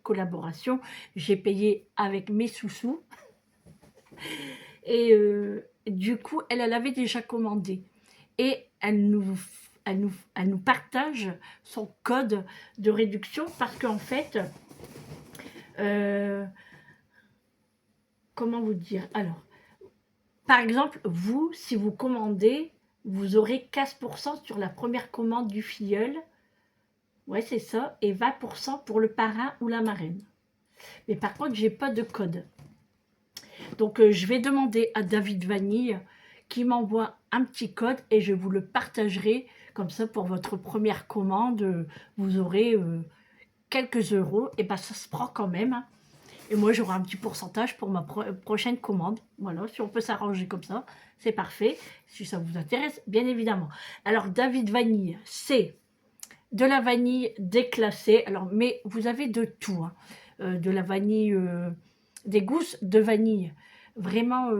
collaboration. J'ai payé avec mes sous-sous. Et du coup, elle avait déjà commandé. Et elle nous partage son code de réduction parce qu'en fait, comment vous dire? Alors, par exemple, vous, si vous commandez, vous aurez 15% sur la première commande du filleul. Ouais, c'est ça. Et 20% pour le parrain ou la marraine. Mais par contre, j'ai pas de code. Donc, je vais demander à David Vanille qui m'envoie un petit code et je vous le partagerai. Comme ça, pour votre première commande, vous aurez quelques euros. Et bien, ça se prend quand même. Hein. Et moi, j'aurai un petit pourcentage pour ma prochaine commande. Voilà, si on peut s'arranger comme ça, c'est parfait. Si ça vous intéresse, bien évidemment. Alors, David Vanille, c'est de la vanille déclassée. Alors, mais vous avez de tout. Hein. De la vanille, des gousses de vanille. Vraiment,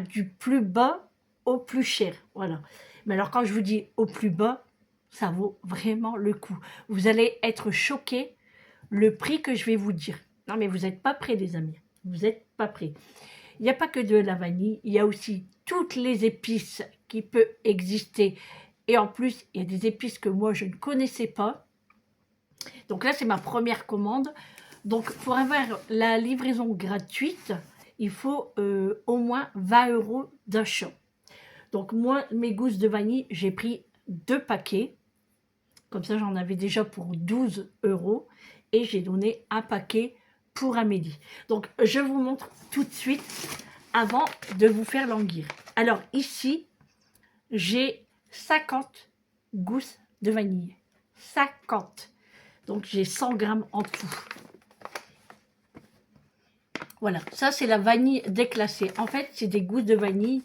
du plus bas au plus cher. Voilà. Mais alors, quand je vous dis au plus bas, ça vaut vraiment le coup. Vous allez être choqués le prix que je vais vous dire. Non, mais vous n'êtes pas prêts, les amis. Vous n'êtes pas prêts. Il n'y a pas que de la vanille, il y a aussi toutes les épices qui peuvent exister. Et en plus, il y a des épices que moi, je ne connaissais pas. Donc là, c'est ma première commande. Donc, pour avoir la livraison gratuite, il faut au moins 20 € d'achat. Donc, moi, mes gousses de vanille, j'ai pris 2 paquets. Comme ça, j'en avais déjà pour 12 €. Et j'ai donné un paquet pour Amélie. Donc, je vous montre tout de suite avant de vous faire languir. Alors, ici, j'ai 50 gousses de vanille. 50. Donc, j'ai 100 grammes en tout. Voilà, ça, c'est la vanille déclassée. En fait, c'est des gousses de vanille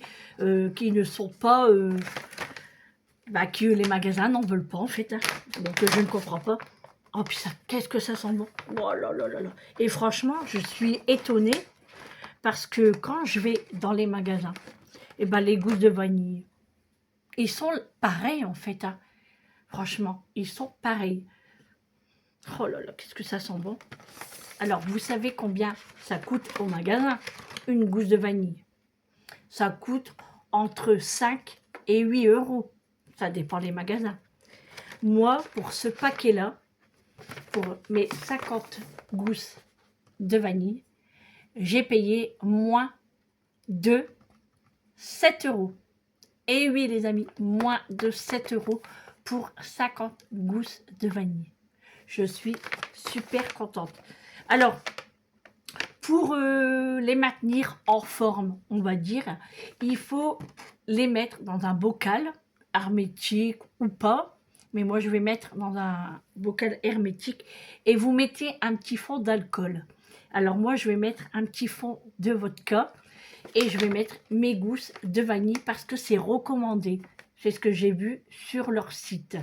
qui ne sont pas... que les magasins n'en veulent pas, en fait. Hein. Donc, je ne comprends pas. Oh putain, qu'est-ce que ça sent bon. Oh là là là là. Et franchement, je suis étonnée parce que quand je vais dans les magasins, et les gousses de vanille, ils sont pareils en fait. Hein. Franchement, ils sont pareils. Oh là là, qu'est-ce que ça sent bon. Alors, vous savez combien ça coûte au magasin, une gousse de vanille? Ça coûte entre 5 et 8 €. Ça dépend des magasins. Moi, pour ce paquet-là, pour mes 50 gousses de vanille, j'ai payé moins de 7 €. Et oui les amis, moins de 7 € pour 50 gousses de vanille. Je suis super contente. Alors, pour les maintenir en forme, on va dire, il faut les mettre dans un bocal hermétique ou pas. Mais moi, je vais mettre dans un bocal hermétique et vous mettez un petit fond d'alcool. Alors moi, je vais mettre un petit fond de vodka et je vais mettre mes gousses de vanille parce que c'est recommandé. C'est ce que j'ai vu sur leur site.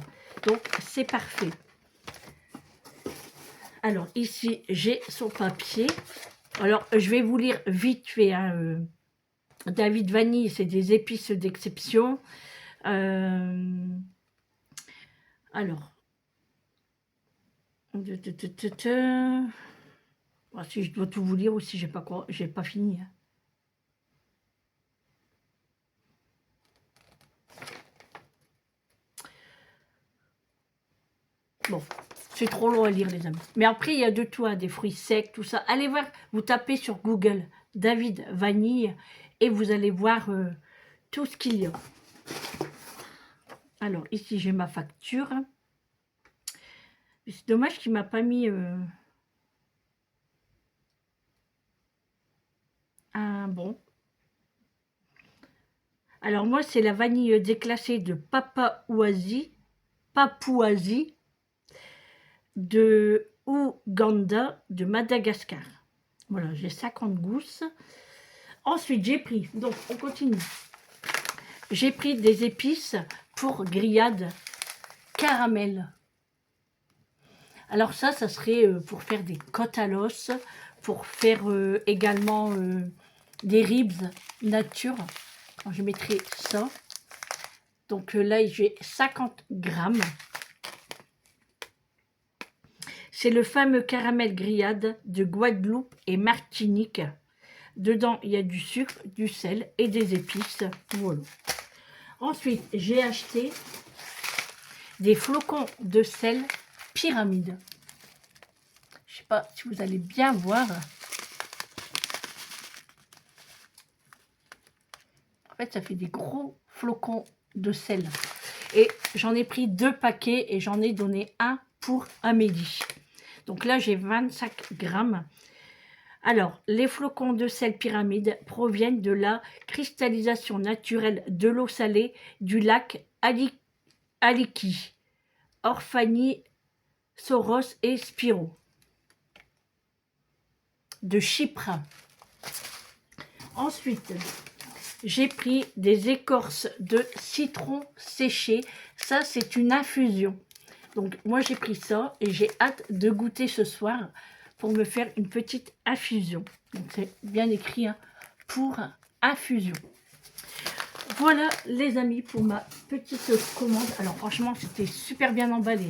Donc, c'est parfait. Alors, ici, j'ai son papier. Alors, je vais vous lire vite fait. Hein, David Vanille, c'est des épices d'exception. Alors, oh, si je dois tout vous lire ou si j'ai pas fini. Hein. Bon, c'est trop long à lire, les amis. Mais après, il y a de tout, hein, des fruits secs, tout ça. Allez voir, vous tapez sur Google David Vanille et vous allez voir tout ce qu'il y a. Alors, ici, j'ai ma facture. C'est dommage qu'il ne m'a pas mis un bon. Alors, moi, c'est la vanille déclassée de Papouasie de Ouganda, de Madagascar. Voilà, j'ai 50 gousses. Ensuite, j'ai pris, donc on continue. J'ai pris des épices pour grillade caramel. Alors ça serait pour faire des côtes à l'os, pour faire également des ribs nature. Alors, je mettrai ça. Donc là, j'ai 50 grammes. C'est le fameux caramel grillade de Guadeloupe et Martinique. Dedans, il y a du sucre, du sel et des épices. Voilà. Ensuite, j'ai acheté des flocons de sel pyramide. Je ne sais pas si vous allez bien voir. En fait, ça fait des gros flocons de sel. Et j'en ai pris 2 paquets et j'en ai donné un pour Amélie. Donc là, j'ai 25 grammes. Alors, les flocons de sel pyramide proviennent de la cristallisation naturelle de l'eau salée du lac Aliki, Orphanie, Soros et Spiro de Chypre. Ensuite, j'ai pris des écorces de citron séché. Ça, c'est une infusion. Donc, moi, j'ai pris ça et j'ai hâte de goûter ce soir pour me faire une petite infusion. Donc, c'est bien écrit, hein, pour infusion. Voilà, les amis, pour ma petite commande. Alors, franchement, c'était super bien emballé.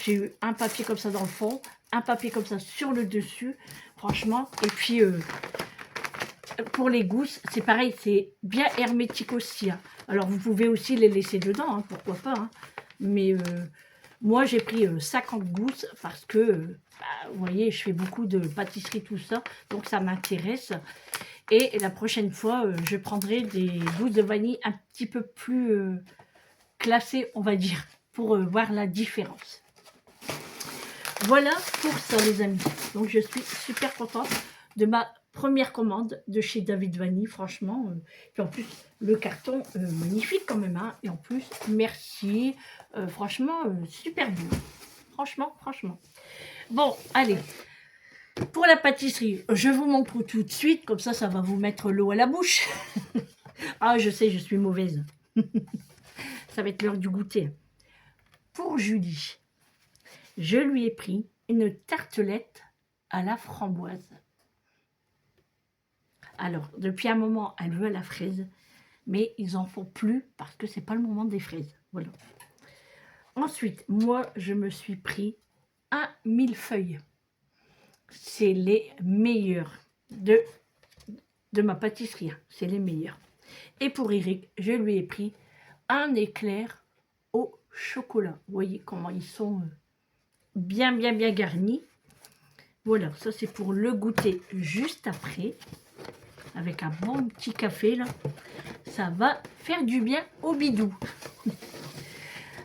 J'ai eu un papier comme ça dans le fond, un papier comme ça sur le dessus. Franchement, et puis... pour les gousses, c'est pareil, c'est bien hermétique aussi. Hein. Alors, vous pouvez aussi les laisser dedans, hein, pourquoi pas. Hein. Mais moi, j'ai pris 50 gousses parce que, vous voyez, je fais beaucoup de pâtisserie, tout ça. Donc, ça m'intéresse. Et la prochaine fois, je prendrai des gousses de vanille un petit peu plus classées, on va dire, pour voir la différence. Voilà pour ça, les amis. Donc, je suis super contente de ma première commande de chez David Vanille, franchement. Puis en plus, le carton, magnifique quand même. Hein, et en plus, merci. Franchement, super beau. Franchement. Bon, allez. Pour la pâtisserie, je vous montre tout de suite. Comme ça, ça va vous mettre l'eau à la bouche. Ah, je sais, je suis mauvaise. Ça va être l'heure du goûter. Pour Julie, je lui ai pris une tartelette à la framboise. Alors, depuis un moment, elle veut la fraise, mais ils en font plus parce que c'est pas le moment des fraises. Voilà. Ensuite, moi, je me suis pris un millefeuille. C'est les meilleurs de ma pâtisserie. C'est les meilleurs. Et pour Eric, je lui ai pris un éclair au chocolat. Vous voyez comment ils sont bien garnis. Voilà, ça c'est pour le goûter juste après. Avec un bon petit café là. Ça va faire du bien au bidou.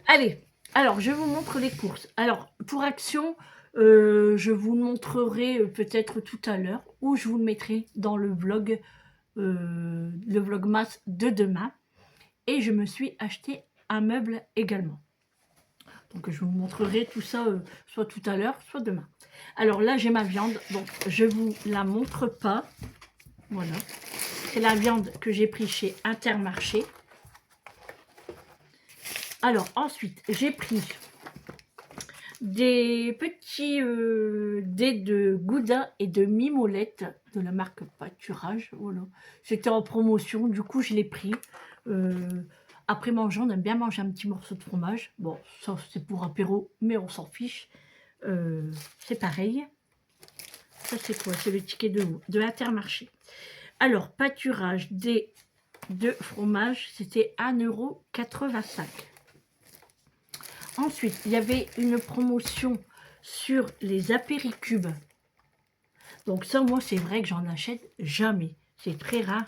Allez, alors je vous montre les courses. Alors pour Action, je vous le montrerai peut-être tout à l'heure, ou je vous le mettrai dans le vlogmas de demain. Et je me suis acheté un meuble également. Donc je vous montrerai tout ça soit tout à l'heure, soit demain. Alors là j'ai ma viande, donc je vous la montre pas. Voilà. C'est la viande que j'ai pris chez Intermarché. Alors ensuite j'ai pris des petits dés de Gouda et de Mimolette de la marque Pâturage. Voilà. C'était en promotion, du coup je l'ai pris. Après manger, on aime bien manger un petit morceau de fromage. Bon, ça c'est pour apéro, mais on s'en fiche. C'est pareil. Ça c'est quoi? C'est le ticket de Intermarché. Alors, Pâturage des de fromage, c'était 1,85 €. Ensuite, il y avait une promotion sur les apéricubes. Donc ça, moi, c'est vrai que j'en achète jamais. C'est très rare.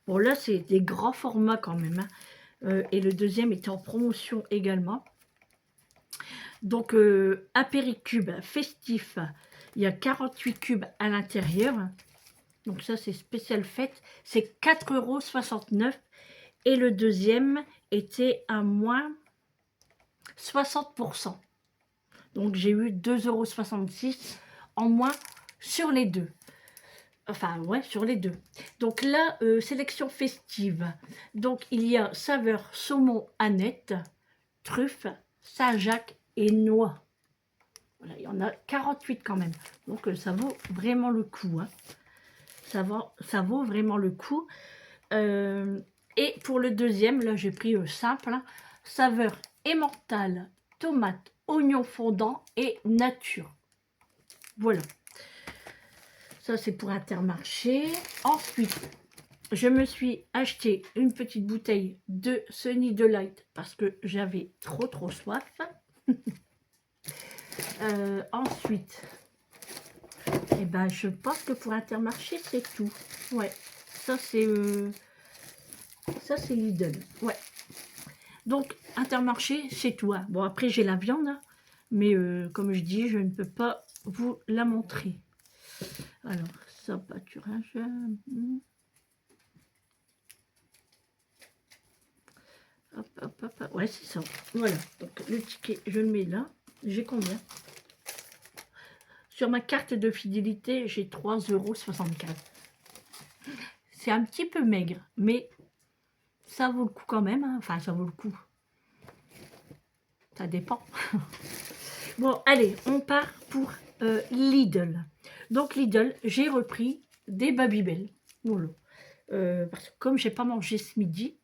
Bon, là, c'est des grands formats quand même, hein. Et le deuxième était en promotion également. Donc, apéricube festif, il y a 48 cubes à l'intérieur. Donc ça, c'est spécial fête. C'est 4,69 €. Et le deuxième était à moins 60%. Donc j'ai eu 2,66 € en moins sur les deux. Enfin, ouais, sur les deux. Donc là, sélection festive. Donc il y a saveur saumon Annette, truffe, Saint-Jacques et noix. Voilà, il y en a 48 quand même. Donc ça vaut vraiment le coup, hein. Ça vaut vraiment le coup. Et pour le deuxième, là j'ai pris simple, hein, saveur emmental, tomate, oignon fondant et nature. Voilà. Ça c'est pour Intermarché. Ensuite, je me suis acheté une petite bouteille de Sunny Delight parce que j'avais trop soif. Ensuite, eh ben, je pense que pour Intermarché, c'est tout. Ouais, ça c'est Lidl. Ouais. Donc, Intermarché, c'est tout, hein. Bon, après, j'ai la viande, hein, mais comme je dis, je ne peux pas vous la montrer. Alors, ça, pâturage. Hop, hop, hop, hop. Ouais, c'est ça. Voilà. Donc, le ticket, je le mets là. J'ai combien? Sur ma carte de fidélité, j'ai 3,75 €. C'est un petit peu maigre, mais ça vaut le coup quand même, hein. Enfin, ça vaut le coup. Ça dépend. Bon, allez, on part pour Lidl. Donc, Lidl, j'ai repris des Babybel. Voilà. Parce que comme j'ai pas mangé ce midi,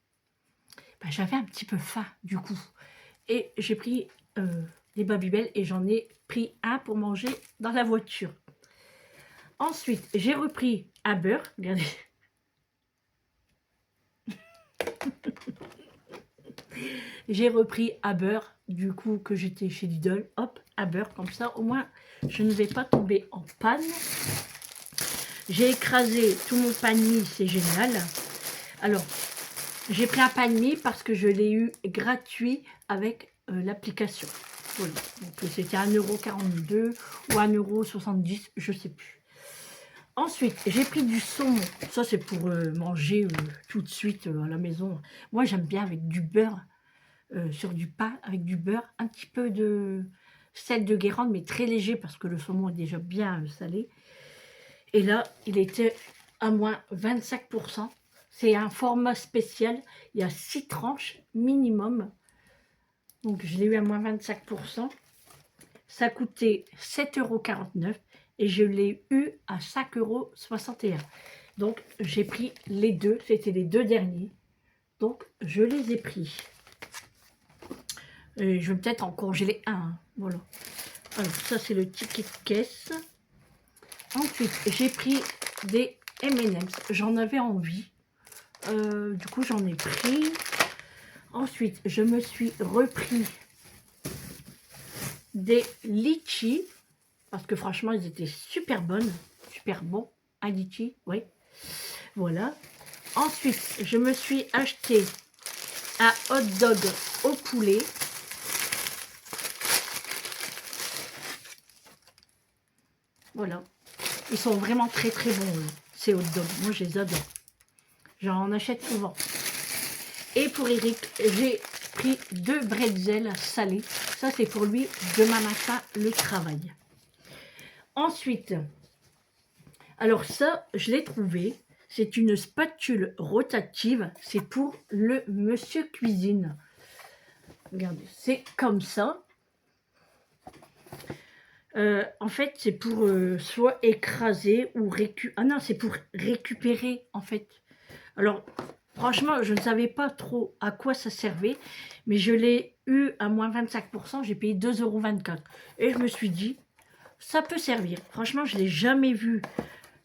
ben, j'avais un petit peu faim, du coup. Et j'ai pris des Babybel et j'en ai pris un pour manger dans la voiture. Ensuite, j'ai repris un beurre. Regardez. J'ai repris à beurre, du coup, que j'étais chez Lidl. Hop, à beurre, comme ça, au moins, je ne vais pas tomber en panne. J'ai écrasé tout mon pain de mie, c'est génial. Alors, j'ai pris un pain de mie parce que je l'ai eu gratuit avec l'application. Voilà, donc c'était 1,42 € ou 1,70 €, je ne sais plus. Ensuite, j'ai pris du saumon. Ça, c'est pour manger tout de suite à la maison. Moi, j'aime bien avec du beurre. Sur du pain avec du beurre, un petit peu de sel de Guérande, mais très léger parce que le saumon est déjà bien salé. Et là, il était à moins 25%. C'est un format spécial. Il y a 6 tranches minimum. Donc, je l'ai eu à moins 25%. Ça coûtait 7,49 € et je l'ai eu à 5,61 €. Donc, j'ai pris les deux. C'était les deux derniers. Donc, je les ai pris. Et je vais peut-être en congeler un. Hein. Voilà. Alors, ça, c'est le ticket de caisse. Ensuite, j'ai pris des M&M's. J'en avais envie. Du coup, j'en ai pris. Ensuite, je me suis repris des litchis. Parce que franchement, ils étaient super bonnes. Super bons. Un litchi, oui. Voilà. Ensuite, je me suis acheté un hot dog au poulet. Voilà. Ils sont vraiment très très bons, ces hot dogs. Moi, je les adore. J'en achète souvent. Et pour Eric, j'ai pris 2 bretzels salés. Ça, c'est pour lui demain matin, le travail. Ensuite, alors ça, je l'ai trouvé. C'est une spatule rotative. C'est pour le monsieur cuisine. Regardez, c'est comme ça. En fait, c'est pour soit écraser ou récupérer. Ah non, c'est pour récupérer, en fait. Alors, franchement, je ne savais pas trop à quoi ça servait, mais je l'ai eu à moins 25%, j'ai payé 2,24 €. Et je me suis dit, ça peut servir. Franchement, je ne l'ai jamais vu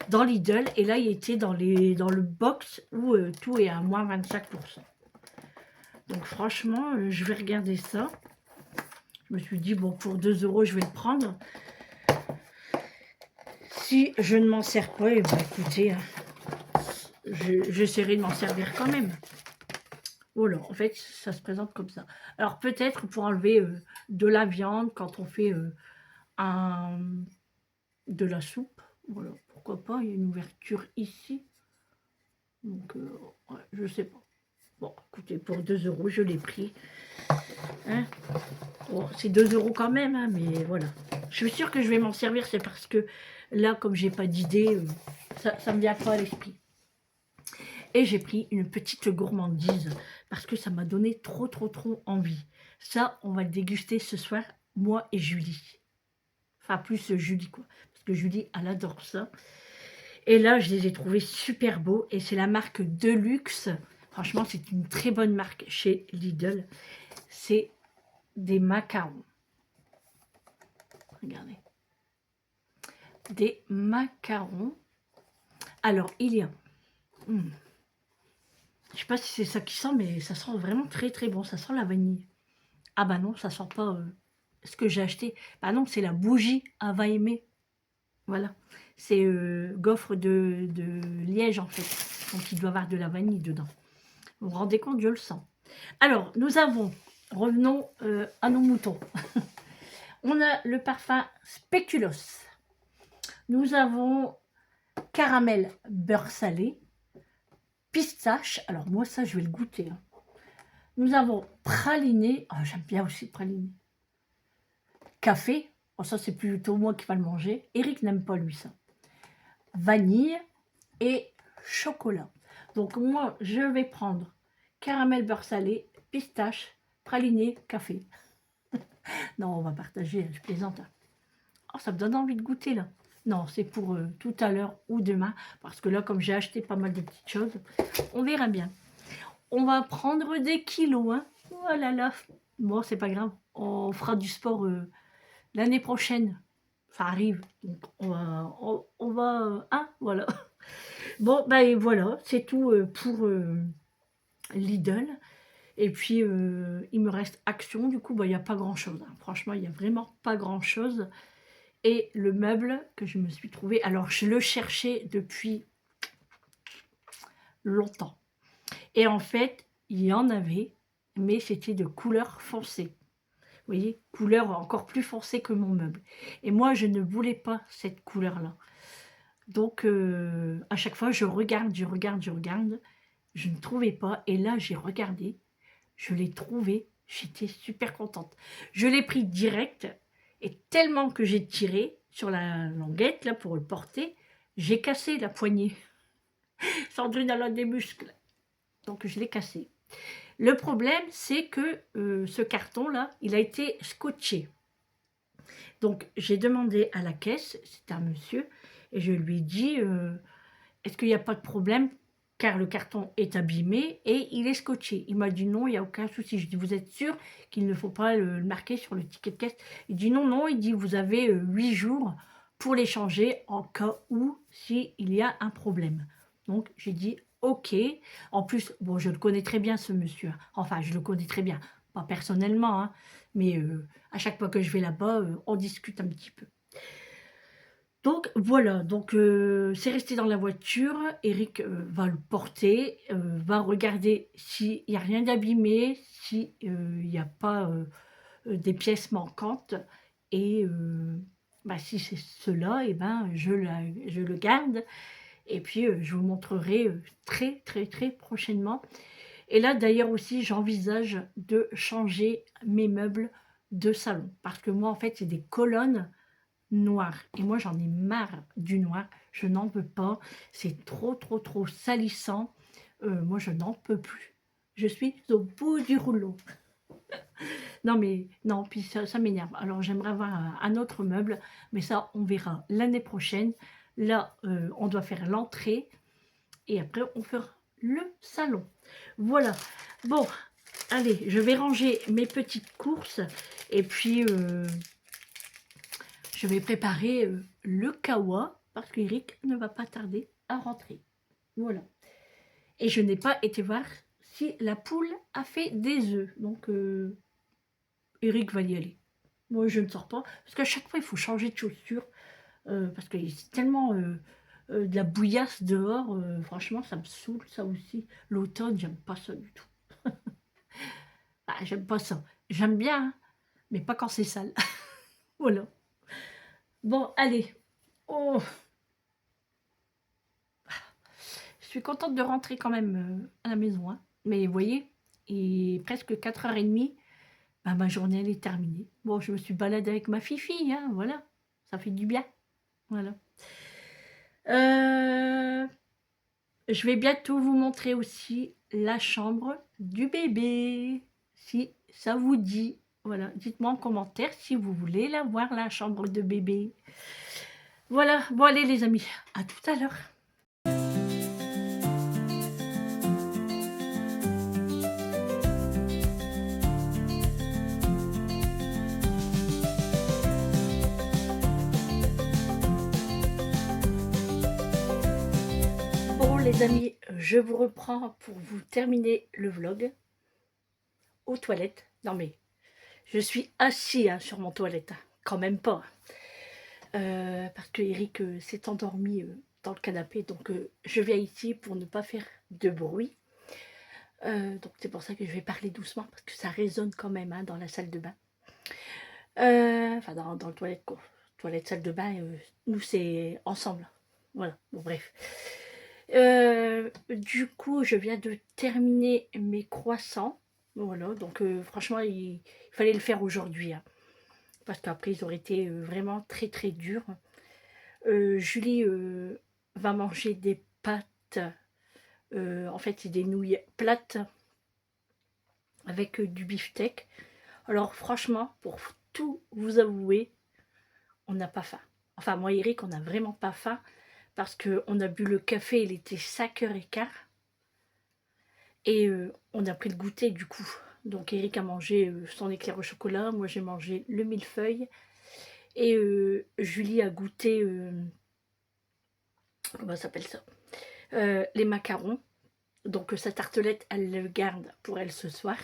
dans Lidl, et là, il était dans le box où tout est à moins 25%. Donc, franchement, je vais regarder ça. Je me suis dit, bon, pour 2 €, je vais le prendre. Si je ne m'en sers pas, eh ben, écoutez, hein, j'essaierai de m'en servir quand même. Voilà, en fait, ça se présente comme ça. Alors, peut-être pour enlever de la viande quand on fait de la soupe. Voilà, pourquoi pas, il y a une ouverture ici. Donc, ouais, je sais pas. Bon, écoutez, pour 2 €, je l'ai pris. Hein, bon, c'est 2 € quand même, hein, mais voilà. Je suis sûre que je vais m'en servir, c'est parce que là, comme j'ai pas d'idée, ça me vient pas à l'esprit. Et j'ai pris une petite gourmandise parce que ça m'a donné trop envie. Ça, on va le déguster ce soir, moi et Julie. Enfin, plus Julie, quoi. Parce que Julie, elle adore ça. Et là, je les ai trouvés super beaux. Et c'est la marque Deluxe. Franchement, c'est une très bonne marque chez Lidl. C'est des macarons. Regardez. Des macarons. Alors, il y a... Je sais pas si c'est ça qui sent, mais ça sent vraiment très bon. Ça sent la vanille. Ah bah non, ça sent pas ce que j'ai acheté. Bah non, c'est la bougie à va aimer. Voilà. C'est gaufre de liège en fait. Donc il doit y avoir de la vanille dedans. Vous vous rendez compte, je le sens. Alors, nous avons, revenons à nos moutons. On a le parfum Spéculoos. Nous avons caramel beurre salé. Pistache. Alors moi ça, je vais le goûter. Hein. Nous avons praliné. Oh, j'aime bien aussi le praliné. Café. Oh, ça, c'est plutôt moi qui va le manger. Eric n'aime pas, lui, ça. Vanille et chocolat. Donc, moi, je vais prendre caramel beurre salé, pistache, praliné, café. Non, on va partager, je plaisante. Oh, ça me donne envie de goûter, là. Non, c'est pour tout à l'heure ou demain. Parce que là, comme j'ai acheté pas mal de petites choses, on verra bien. On va prendre des kilos, hein. Oh là là. Bon, c'est pas grave. On fera du sport l'année prochaine. Ça arrive. Donc, on va hein, voilà. Bon, ben voilà, c'est tout pour Lidl. Et puis, il me reste Action. Du coup, il n'y a pas grand-chose. Hein. Franchement, il n'y a vraiment pas grand-chose. Et le meuble que je me suis trouvé, alors je le cherchais depuis longtemps. Et en fait, il y en avait, mais c'était de couleur foncée. Vous voyez, couleur encore plus foncée que mon meuble. Et moi, je ne voulais pas cette couleur-là. Donc, à chaque fois, je regarde, je ne trouvais pas. Et là, j'ai regardé, je l'ai trouvé, j'étais super contente. Je l'ai pris direct, et tellement que j'ai tiré sur la languette, là, pour le porter, j'ai cassé la poignée. Sandrine, elle a des muscles. Donc, je l'ai cassé. Le problème, c'est que ce carton-là, il a été scotché. Donc, j'ai demandé à la caisse, c'était un monsieur, et je lui ai dit, est-ce qu'il n'y a pas de problème, car le carton est abîmé et il est scotché. Il m'a dit non, il n'y a aucun souci. Je dis, vous êtes sûr qu'il ne faut pas le marquer sur le ticket de caisse? Il dit non, il dit, vous avez 8 jours pour les changer en cas où, s'il y a un problème. Donc, j'ai dit, ok. En plus, bon, je le connais très bien, ce monsieur. Enfin, je le connais très bien. Pas personnellement, hein, mais à chaque fois que je vais là-bas, on discute un petit peu. Donc voilà, donc c'est resté dans la voiture. Eric va le porter, va regarder s'il n'y a rien d'abîmé, s'il n'y a pas des pièces manquantes. Et bah, si c'est cela, et ben, je le garde. Et puis je vous montrerai très très très prochainement. Et là d'ailleurs aussi j'envisage de changer mes meubles de salon. Parce que moi en fait c'est des colonnes noir. Et moi, j'en ai marre du noir. Je n'en veux pas. C'est trop, trop, trop salissant. Moi, je n'en peux plus. Je suis au bout du rouleau. Non, mais non, puis ça m'énerve. Alors, j'aimerais avoir un autre meuble, mais ça, on verra l'année prochaine. Là, on doit faire l'entrée et après, on fera le salon. Voilà. Bon, allez, je vais ranger mes petites courses et puis je vais préparer le kawa parce qu'Eric ne va pas tarder à rentrer. Voilà. Et je n'ai pas été voir si la poule a fait des œufs. Donc, Eric va y aller. Moi, je ne sors pas. Parce qu'à chaque fois, il faut changer de chaussures. Parce que c'est tellement de la bouillasse dehors. Franchement, ça me saoule, ça aussi. L'automne, j'aime pas ça du tout. Ah, j'aime pas ça. J'aime bien, hein, mais pas quand c'est sale. Voilà. Bon, allez. Oh, je suis contente de rentrer quand même à la maison. Hein. Mais vous voyez, il est presque 4h30. Bah, ma journée, elle est terminée. Bon, je me suis baladée avec ma fifi. Hein, voilà. Ça fait du bien. Voilà. Je vais bientôt vous montrer aussi la chambre du bébé. Si ça vous dit. Voilà. Dites-moi en commentaire si vous voulez la voir, la chambre de bébé. Voilà. Bon, allez les amis. À tout à l'heure. Bon les amis, je vous reprends pour vous terminer le vlog aux toilettes. Non mais, je suis assis hein, sur mon toilette, hein. Quand même pas. Parce que Eric s'est endormi dans le canapé, donc je viens ici pour ne pas faire de bruit. Donc c'est pour ça que je vais parler doucement, parce que ça résonne quand même hein, dans la salle de bain. Enfin dans le toilette, quoi. Toilette, salle de bain, nous c'est ensemble. Voilà, bon bref. Du coup, je viens de terminer mes croissants. Voilà, donc franchement, il fallait le faire aujourd'hui. Hein, parce qu'après, ils auraient été vraiment très très durs. Julie va manger des pâtes. En fait, c'est des nouilles plates avec du beefsteak. Alors franchement, pour tout vous avouer, on n'a pas faim. Enfin, moi et Eric, on n'a vraiment pas faim. Parce qu'on a bu le café, il était 5h15. Et on a pris le goûter du coup. Donc Eric a mangé son éclair au chocolat, moi j'ai mangé le millefeuille. Et Julie a goûté, comment ça s'appelle ça, les macarons. Donc sa tartelette, elle le garde pour elle ce soir.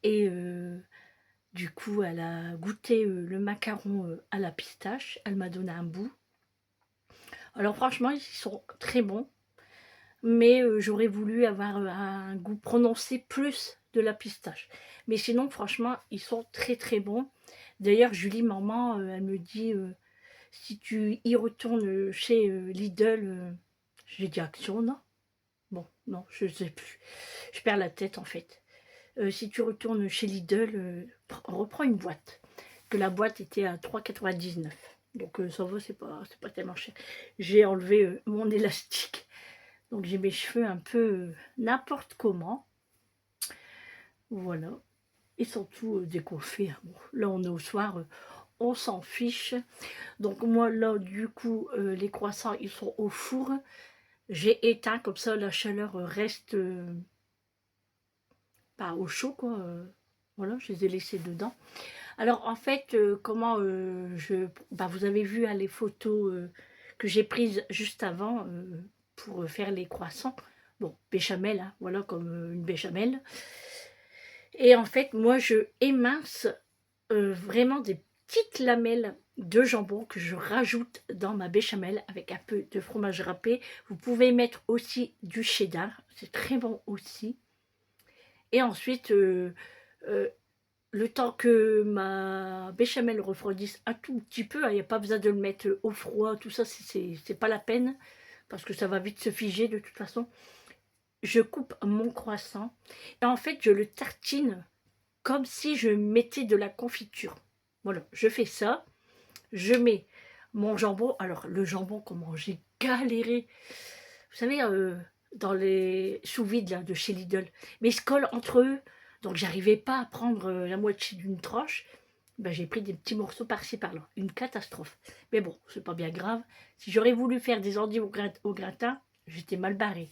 Et du coup, elle a goûté le macaron à la pistache. Elle m'a donné un bout. Alors franchement, ils sont très bons. Mais j'aurais voulu avoir un goût prononcé plus de la pistache. Mais sinon, franchement, ils sont très très bons. D'ailleurs, Julie, maman, elle me dit, si tu y retournes chez Lidl, j'ai dit Action, non? Bon, non, je sais plus. Je perds la tête, en fait. Si tu retournes chez Lidl, reprends une boîte. Que la boîte était à 3,99 €. Donc ça va, c'est pas tellement cher. J'ai enlevé mon élastique. Donc j'ai mes cheveux un peu n'importe comment. Voilà. Ils sont tous décoiffés. Hein. Bon, là on est au soir, on s'en fiche. Donc moi là du coup les croissants ils sont au four. J'ai éteint comme ça la chaleur reste pas au chaud quoi. Voilà, je les ai laissés dedans. Alors en fait comment vous avez vu hein, les photos que j'ai prises juste avant pour faire les croissants. Bon, béchamel, hein, voilà, comme une béchamel. Et en fait, moi, je émince vraiment des petites lamelles de jambon que je rajoute dans ma béchamel avec un peu de fromage râpé. Vous pouvez mettre aussi du cheddar, c'est très bon aussi. Et ensuite, le temps que ma béchamel refroidisse un tout petit peu, il n'y a pas besoin de le mettre au froid, tout ça, c'est pas la peine, parce que ça va vite se figer de toute façon. Je coupe mon croissant, et en fait, je le tartine comme si je mettais de la confiture. Voilà, je fais ça, je mets mon jambon. Alors, le jambon, comment j'ai galéré. Vous savez, dans les sous-vides là, de chez Lidl, mais ils se collent entre eux. Donc, j'arrivais pas à prendre la moitié d'une tranche. Ben, j'ai pris des petits morceaux par-ci par-là. Une catastrophe. Mais bon, c'est pas bien grave. Si j'aurais voulu faire des endives au gratin, j'étais mal barrée.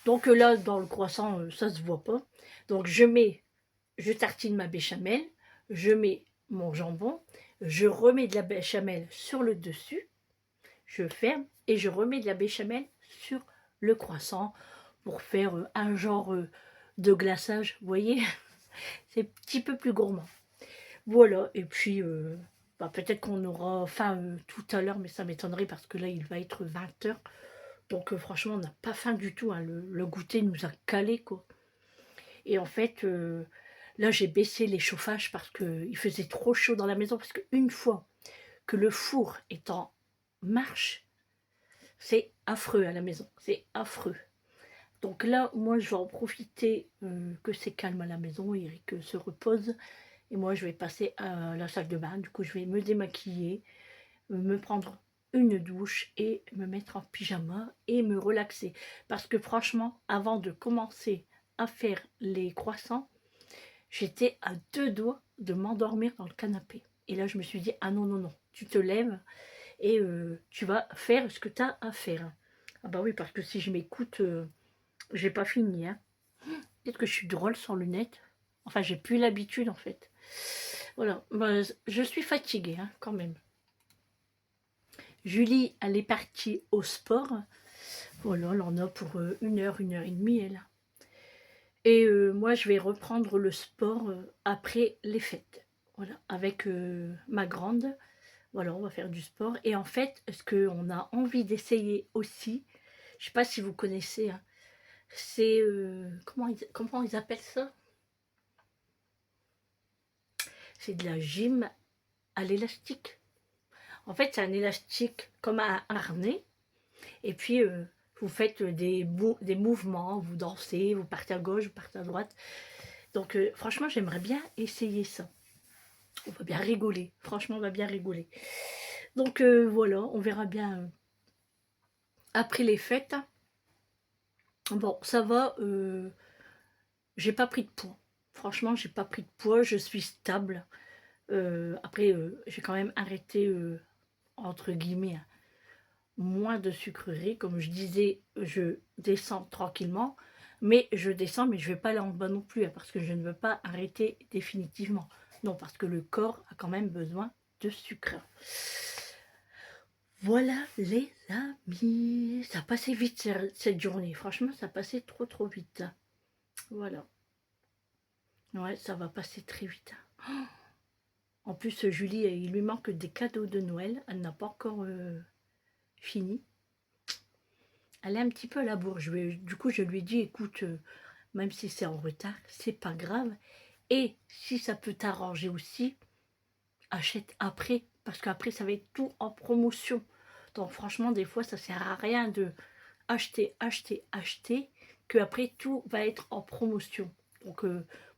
Donc là, dans le croissant, ça se voit pas. Donc, je tartine ma béchamel, je mets mon jambon, je remets de la béchamel sur le dessus, je ferme et je remets de la béchamel sur le croissant pour faire un genre de glaçage, vous voyez. C'est un petit peu plus gourmand. Voilà, et puis peut-être qu'on aura faim tout à l'heure, mais ça m'étonnerait parce que là il va être 20 h. Donc franchement on n'a pas faim du tout, hein. Le goûter nous a calé quoi. Et en fait, là j'ai baissé les chauffages parce qu'il faisait trop chaud dans la maison, parce qu'une fois que le four est en marche, c'est affreux à la maison, c'est affreux. Donc là, moi, je vais en profiter que c'est calme à la maison, Eric se repose. Et moi, je vais passer à la salle de bain. Du coup, je vais me démaquiller, me prendre une douche et me mettre en pyjama et me relaxer. Parce que franchement, avant de commencer à faire les croissants, j'étais à 2 doigts de m'endormir dans le canapé. Et là, je me suis dit, ah non, non, non, tu te lèves et tu vas faire ce que tu as à faire. Ah bah oui, parce que si je m'écoute... j'ai pas fini, hein. Peut-être que je suis drôle sans lunettes. Enfin, j'ai plus l'habitude, en fait. Voilà, bah, je suis fatiguée, hein, quand même. Julie, elle est partie au sport. Voilà, elle en a pour 1 heure, 1 h 30, elle. Et moi, je vais reprendre le sport après les fêtes. Voilà, avec ma grande. Voilà, on va faire du sport. Et en fait, ce qu'on a envie d'essayer aussi, je sais pas si vous connaissez, hein, c'est comment ils appellent ça? C'est de la gym à l'élastique. En fait, c'est un élastique comme un harnais. Et puis, vous faites des mouvements, vous dansez, vous partez à gauche, vous partez à droite. Donc, franchement, j'aimerais bien essayer ça. On va bien rigoler. Franchement, on va bien rigoler. Donc, voilà, on verra bien après les fêtes. Bon, ça va. J'ai pas pris de poids. Franchement, j'ai pas pris de poids. Je suis stable. Après, j'ai quand même arrêté, entre guillemets, hein, moins de sucreries. Comme je disais, je descends tranquillement. Mais je descends, mais je ne vais pas aller en bas non plus, hein, parce que je ne veux pas arrêter définitivement. Non, parce que le corps a quand même besoin de sucre. Voilà les amis. Ça a passé vite cette journée. Franchement, ça a passé trop vite. Voilà. Ouais, ça va passer très vite. Oh, en plus, Julie, il lui manque des cadeaux de Noël. Elle n'a pas encore fini. Elle est un petit peu à la bourre. Du coup, je lui ai dit, écoute, même si c'est en retard, c'est pas grave. Et si ça peut t'arranger aussi, achète après. Parce qu'après, ça va être tout en promotion. Donc franchement, des fois, ça sert à rien de acheter, que après tout va être en promotion. Donc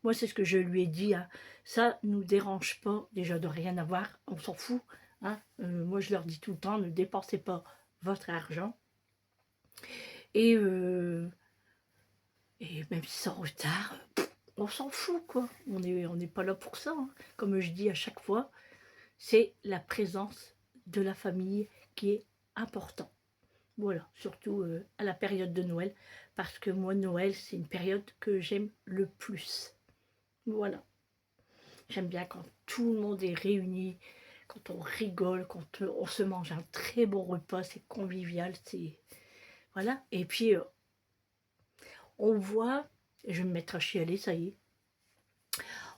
moi, c'est ce que je lui ai dit. Hein. Ça nous dérange pas déjà de rien avoir. On s'en fout. Hein. Moi, je leur dis tout le temps, ne dépensez pas votre argent. Et même si c'est en retard, on s'en fout, quoi. On n'est pas là pour ça. Hein. Comme je dis à chaque fois, c'est la présence de la famille qui est important. Voilà, surtout à la période de Noël, parce que moi, Noël, c'est une période que j'aime le plus. Voilà. J'aime bien quand tout le monde est réuni, quand on rigole, quand on se mange un très bon repas, c'est convivial, c'est... Voilà. Et puis, on voit, je vais me mettre à chialer, ça y est,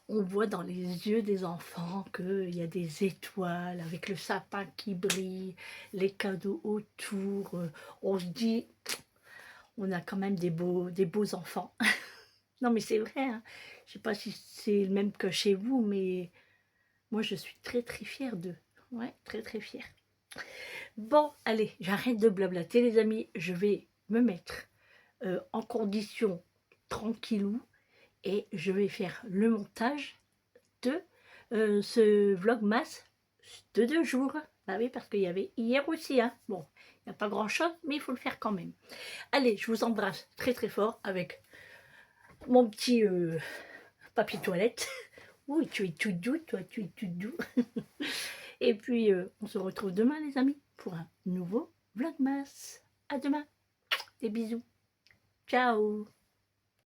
on voit dans les yeux des enfants qu'il y a des étoiles avec le sapin qui brille, les cadeaux autour. On se dit, on a quand même des beaux enfants. Non, mais c'est vrai, hein. Je sais pas si c'est le même que chez vous, mais moi, je suis très, très fière d'eux. Ouais, très, très fière. Bon, allez, j'arrête de blablater, les amis. Je vais me mettre en condition tranquillou et je vais faire le montage de ce vlogmas de 2 jours. Bah oui, parce qu'il y avait hier aussi, hein. Bon, il n'y a pas grand-chose, mais il faut le faire quand même. Allez, je vous embrasse très très fort avec mon petit papier toilette. Oui, tu es tout doux, toi, tu es tout doux. Et puis, on se retrouve demain, les amis, pour un nouveau vlogmas. À demain. Des bisous. Ciao.